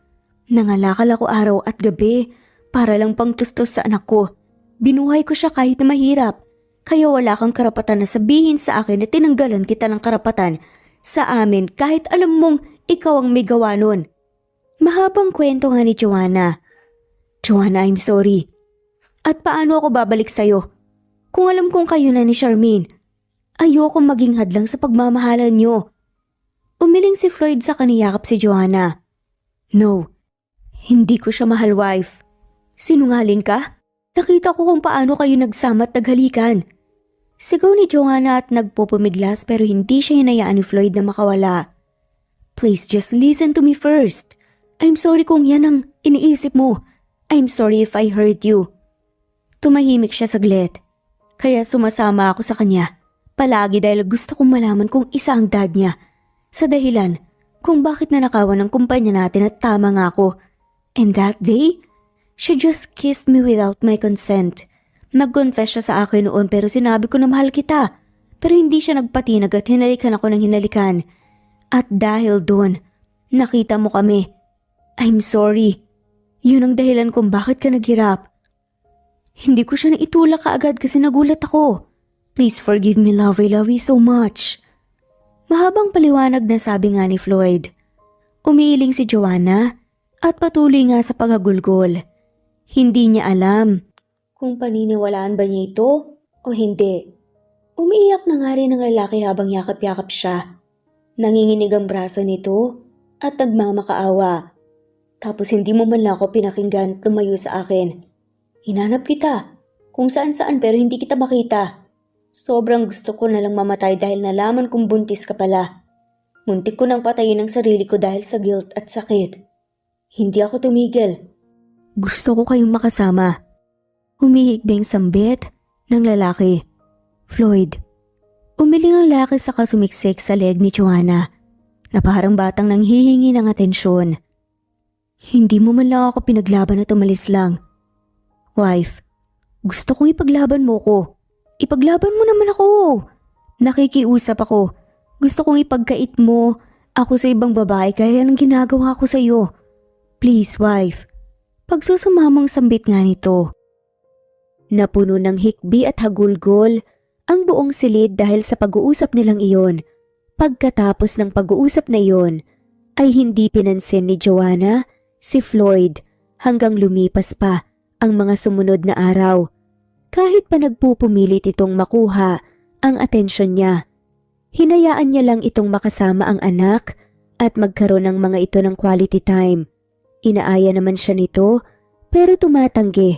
Nangalakal ako araw at gabi para lang pangtustos sa anak ko. Binuhay ko siya kahit na mahirap. Kaya wala kang karapatan na sabihin sa akin na tinanggalan kita ng karapatan sa amin kahit alam mong ikaw ang may gawa nun. Mahabang kwento nga ni Joanna. Joanna, I'm sorry. At paano ako babalik sa'yo? Kung alam kong kayo na ni Charmaine, ayoko maging hadlang sa pagmamahalan niyo. Umiling si Floyd sa kaniyakap si Joanna. No, hindi ko siya mahal, wife. Sinungaling ka? Nakita ko kung paano kayo nagsama at naghalikan. Sigaw ni Joanna at nagpupumiglas pero hindi siya hinayaan ni Floyd na makawala. Please just listen to me first. I'm sorry kung yan ang iniisip mo. I'm sorry if I hurt you. Tumahimik siya saglit. Kaya sumasama ako sa kanya. Palagi dahil gusto kong malaman kung isa ang dad niya. Sa dahilan kung bakit nanakawan ng kumpanya natin at tama nga ako. And that day, she just kissed me without my consent. Nag-confess siya sa akin noon pero sinabi ko na mahal kita. Pero hindi siya nagpatinag at hinalikan ako ng hinalikan. At dahil doon, nakita mo kami. I'm sorry. Yun ang dahilan kung bakit ka naghirap. Hindi ko siya naitulak kaagad kasi nagulat ako. Please forgive me, love. I love you so much. Mahabang paliwanag na sabi nga ni Floyd. Umiiling si Joanna at patuloy nga sa paghagulgol. Hindi niya alam kung paniniwalaan ba niya ito o hindi. Umiiyak na nga rin ang lalaki habang yakap-yakap siya. Nanginginig ang braso nito at nagmamakaawa. Tapos hindi mo man lang ako pinakinggan at lumayo sa akin. Hinanap kita kung saan-saan pero hindi kita makita. Sobrang gusto ko na lang mamatay dahil nalaman kong buntis ka pala. Muntik ko nang patayin ang sarili ko dahil sa guilt at sakit. Hindi ako tumigil. Gusto ko kayong makasama. Humihikbing sambit ng lalaki. Floyd. Umiling ang lalaki sa kasumiksik sa leg ni Joanna na parang batang nanghihingi ng atensyon. Hindi mo man lang ako pinaglaban at umalis lang. Wife, gusto kong ipaglaban mo ko. Ipaglaban mo naman ako. Nakikiusap ako. Gusto kong ipagkait mo ako sa ibang babae kaya ng ginagawa ko sa iyo. Please, wife. Pagsusumamang sambit nga nito. Napuno ng hikbi at hagulgol ang buong silid dahil sa pag-uusap nilang iyon. Pagkatapos ng pag-uusap na iyon, ay hindi pinansin ni Joanna si Floyd hanggang lumipas pa ang mga sumunod na araw. Kahit pa nagpupumilit itong makuha ang atensyon niya. Hinayaan niya lang itong makasama ang anak at magkaroon ng mga ito ng quality time. Inaaya naman siya nito pero tumatanggi.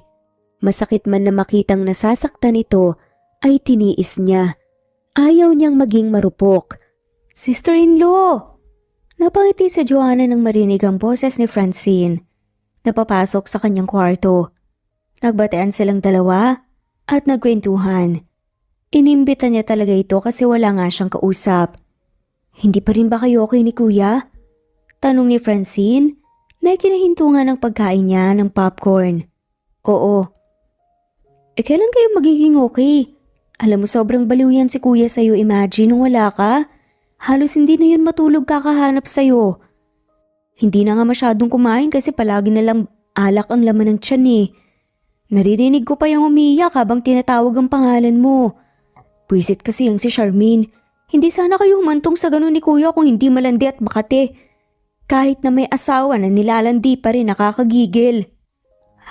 Masakit man na makitang nasasaktan ito ay tiniis niya. Ayaw niyang maging marupok. Sister-in-law! Napangiti sa Joanna nang marinig ang boses ni Francine. Napapasok sa kanyang kwarto. Nagbatean silang dalawa at nagkwentuhan. Inimbita niya talaga ito kasi wala nga siyang kausap. Hindi pa rin ba kayo okay ni kuya? Tanong ni Francine na kinahintungan ng pagkain niya ng popcorn. Oo. Kailan kayo magiging okay? Alam mo sobrang baliw yan si kuya sa'yo, imagine nung wala ka. Halos hindi na yun matulog kakahanap sa'yo. Hindi na nga masyadong kumain kasi palagi na lang alak ang laman ng tiyan eh. Naririnig ko pa yung umiyak habang tinatawag ang pangalan mo. Buisit kasi yung si Charmaine. Hindi sana kayo humantong sa ganun ni kuya kung hindi malandi at makate. Kahit na may asawa na nilalandi pa rin nakakagigil.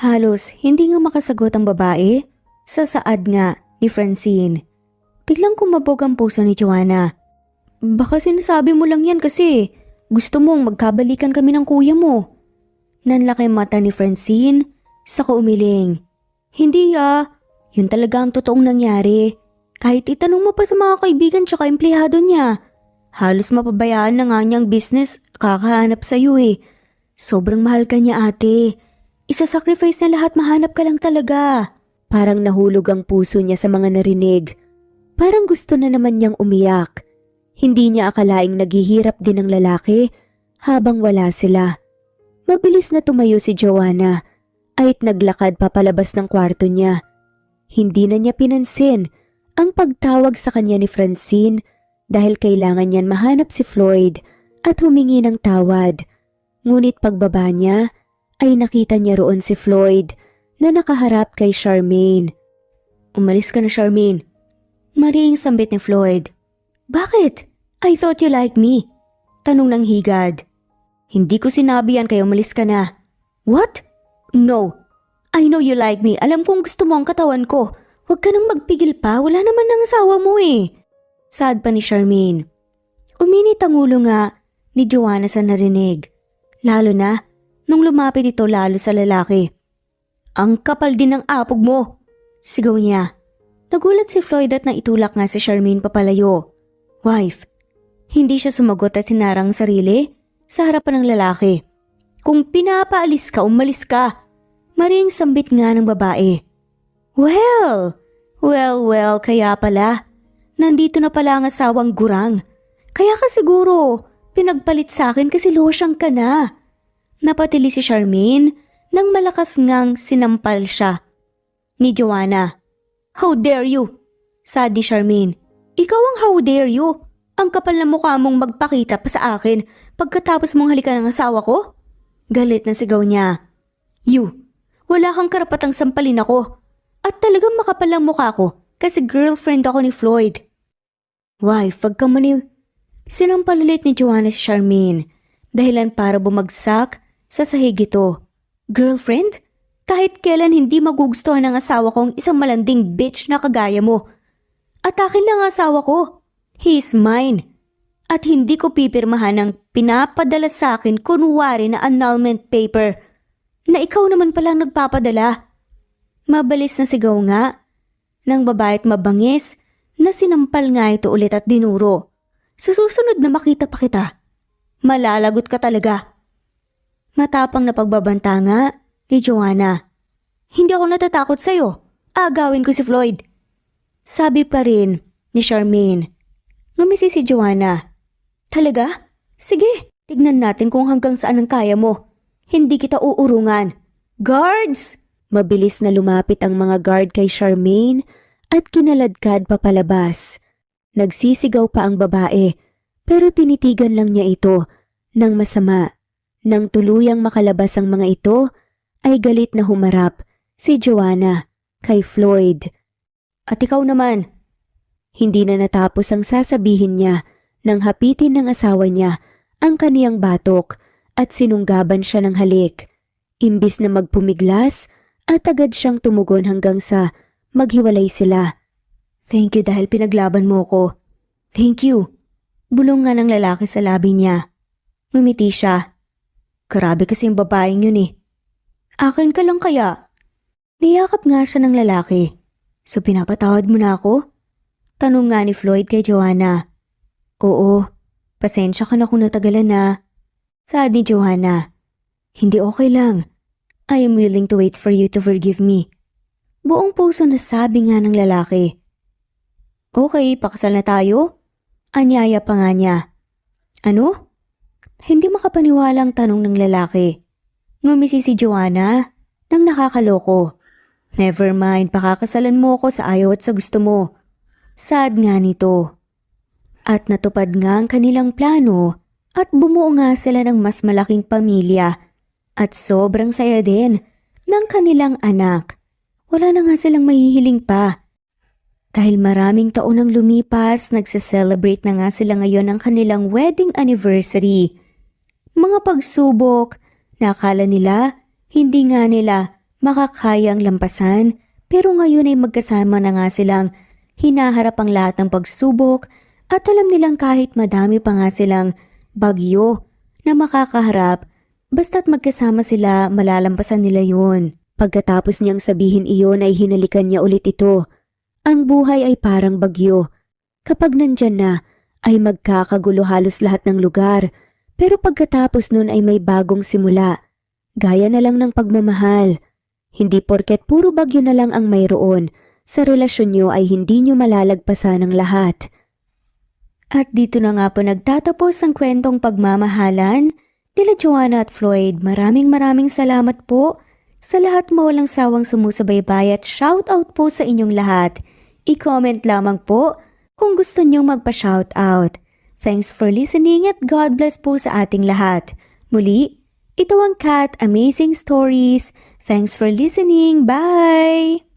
Halos hindi nga makasagot ang babae sa saad nga ni Francine. Biglang kumabog ang puso ni Joanna. Baka sinasabi mo lang yan kasi gusto mong magkabalikan kami ng kuya mo. Nanlaki mata ni Francine sa umiling. Hindi yun talaga ang totoong nangyari. Kahit itanong mo pa sa mga kaibigan tsaka empleyado niya. Halos mapabayaan na nga niyang business kakahanap sa'yo eh. Sobrang mahal ka niya ate. Isa-sacrifice na lahat mahanap ka lang talaga. Parang nahulog ang puso niya sa mga narinig. Parang gusto na naman niyang umiyak. Hindi niya akalaing naghihirap din ang lalaki habang wala sila. Mabilis na tumayo si Joanna at naglakad papalabas ng kwarto niya. Hindi na niya pinansin ang pagtawag sa kanya ni Francine dahil kailangan niyan mahanap si Floyd at humingi ng tawad. Ngunit pagbaba niya ay nakita niya roon si Floyd na nakaharap kay Charmaine. "Umalis ka na, Charmaine." Mariing sambit ni Floyd. "Bakit? I thought you liked me." Tanong ng higad. "Hindi ko sinabi yan kaya umalis ka na." "What? No. I know you like me. Alam kong gusto mo ang katawan ko. Huwag ka nang magpigil pa. Wala naman ng asawa mo eh." Sad pa ni Charmaine. Uminit ang ulo nga ni Joanna sa narinig. Lalo na nung lumapit ito lalo sa lalaki. "Ang kapal din ng apog mo!" Sigaw niya. Nagulat si Floyd at naitulak nga si Charmaine papalayo. "Wife." Hindi siya sumagot at hinarang sarili sa harapan ng lalaki. "Kung pinapaalis ka, umalis ka." Maring sambit nga ng babae. Well, kaya pala. Nandito na pala ang asawang gurang. Kaya ka siguro pinagpalit sa akin kasi losyang ka na. Napatili si Charmaine nang malakas ngang sinampal siya ni Joanna. "How dare you?" Sad ni Charmaine. "Ikaw ang how dare you? Ang kapal na mukha mong magpakita pa sa akin pagkatapos mong halikan ng asawa ko?" Galit na sigaw niya. "You, wala kang karapatang sampalin ako. At talagang makapal ang mukha ko kasi girlfriend ako ni Floyd." "Wife, wag ka mani..." Sinampal ulit ni Joanna si Charmaine, dahilan para bumagsak sa sahig ito. "Girlfriend? Kahit kailan hindi magugustuhan ng asawa kong isang malanding bitch na kagaya mo. At akin lang ang asawa ko. He is mine. At hindi ko pipirmahan ang pinapadala sa akin kunwari na annulment paper na ikaw naman palang nagpapadala." Mabalis na sigaw nga ng babae at mabangis na sinampal nga ito ulit at dinuro. "Sa susunod na makita pa kita, malalagot ka talaga." Matapang na pagbabanta nga ni Joanna. "Hindi ako natatakot sa'yo. Agawin ko si Floyd." Sabi pa rin ni Charmaine. Ngumisi si Joanna. "Talaga? Sige, tignan natin kung hanggang saan ang kaya mo. Hindi kita uurungan." "Guards!" Mabilis na lumapit ang mga guard kay Charmaine at kinaladkad papalabas. Nagsisigaw pa ang babae pero tinitigan lang niya ito ng masama. Nang tuluyang makalabas ang mga ito ay galit na humarap si Joanna kay Floyd. "At ikaw naman." Hindi na natapos ang sasabihin niya nang hapitin ng asawa niya ang kaniyang batok at sinunggaban siya ng halik. Imbis na magpumiglas at agad siyang tumugon hanggang sa maghiwalay sila. "Thank you dahil pinaglaban mo ko." "Thank you." Bulong nga ng lalaki sa labi niya. Ngumiti siya. "Grabe kasi yung babaeng yun eh. Akin ka lang kaya?" Niyakap nga siya ng lalaki. "So pinapatawad mo na ako?" Tanong nga ni Floyd kay Joanna. "Oo, pasensya ka na kung natagalan na." Saad ni Joanna. "Hindi okay lang. I am willing to wait for you to forgive me." Buong puso na sabi nga ng lalaki. "Okay, pakasal na tayo?" Anyaya pa nga niya. "Ano?" Hindi makapaniwalang tanong ng lalaki. Ngumisi si Joanna nang nakakaloko. "Never mind, pakakasalan mo ako sa ayaw at sa gusto mo." Sad nga nito. At natupad nga ang kanilang plano at bumuo nga sila ng mas malaking pamilya at sobrang saya din ng kanilang anak. Wala na nga silang mahihiling pa. Dahil maraming taon ang lumipas, nagse-celebrate na nga sila ngayon ng kanilang wedding anniversary. Mga pagsubok na akala nila hindi nga nila makakayang lampasan, pero ngayon ay magkasama na nga silang hinaharap ang lahat ng pagsubok at alam nilang kahit madami pa nga silang bagyo na makakaharap, basta't magkasama sila malalampasan nila yun. Pagkatapos niyang sabihin iyon ay hinalikan niya ulit ito. Ang buhay ay parang bagyo. Kapag nandyan na ay magkakagulo halos lahat ng lugar, pero pagkatapos nun ay may bagong simula. Gaya na lang ng pagmamahal. Hindi porket puro bagyo na lang ang mayroon, sa relasyon niyo ay hindi niyo malalagpasan ang lahat. At dito na nga po nagtatapos ang kwentong pagmamahalan nila Joanna at Floyd. Maraming salamat po sa lahat mo walang sawang sumusubaybay at shoutout po sa inyong lahat. I-comment lamang po kung gusto nyong magpa-shoutout. Thanks for listening at God bless po sa ating lahat. Muli, ito ang Kat Amazing Stories. Thanks for listening. Bye!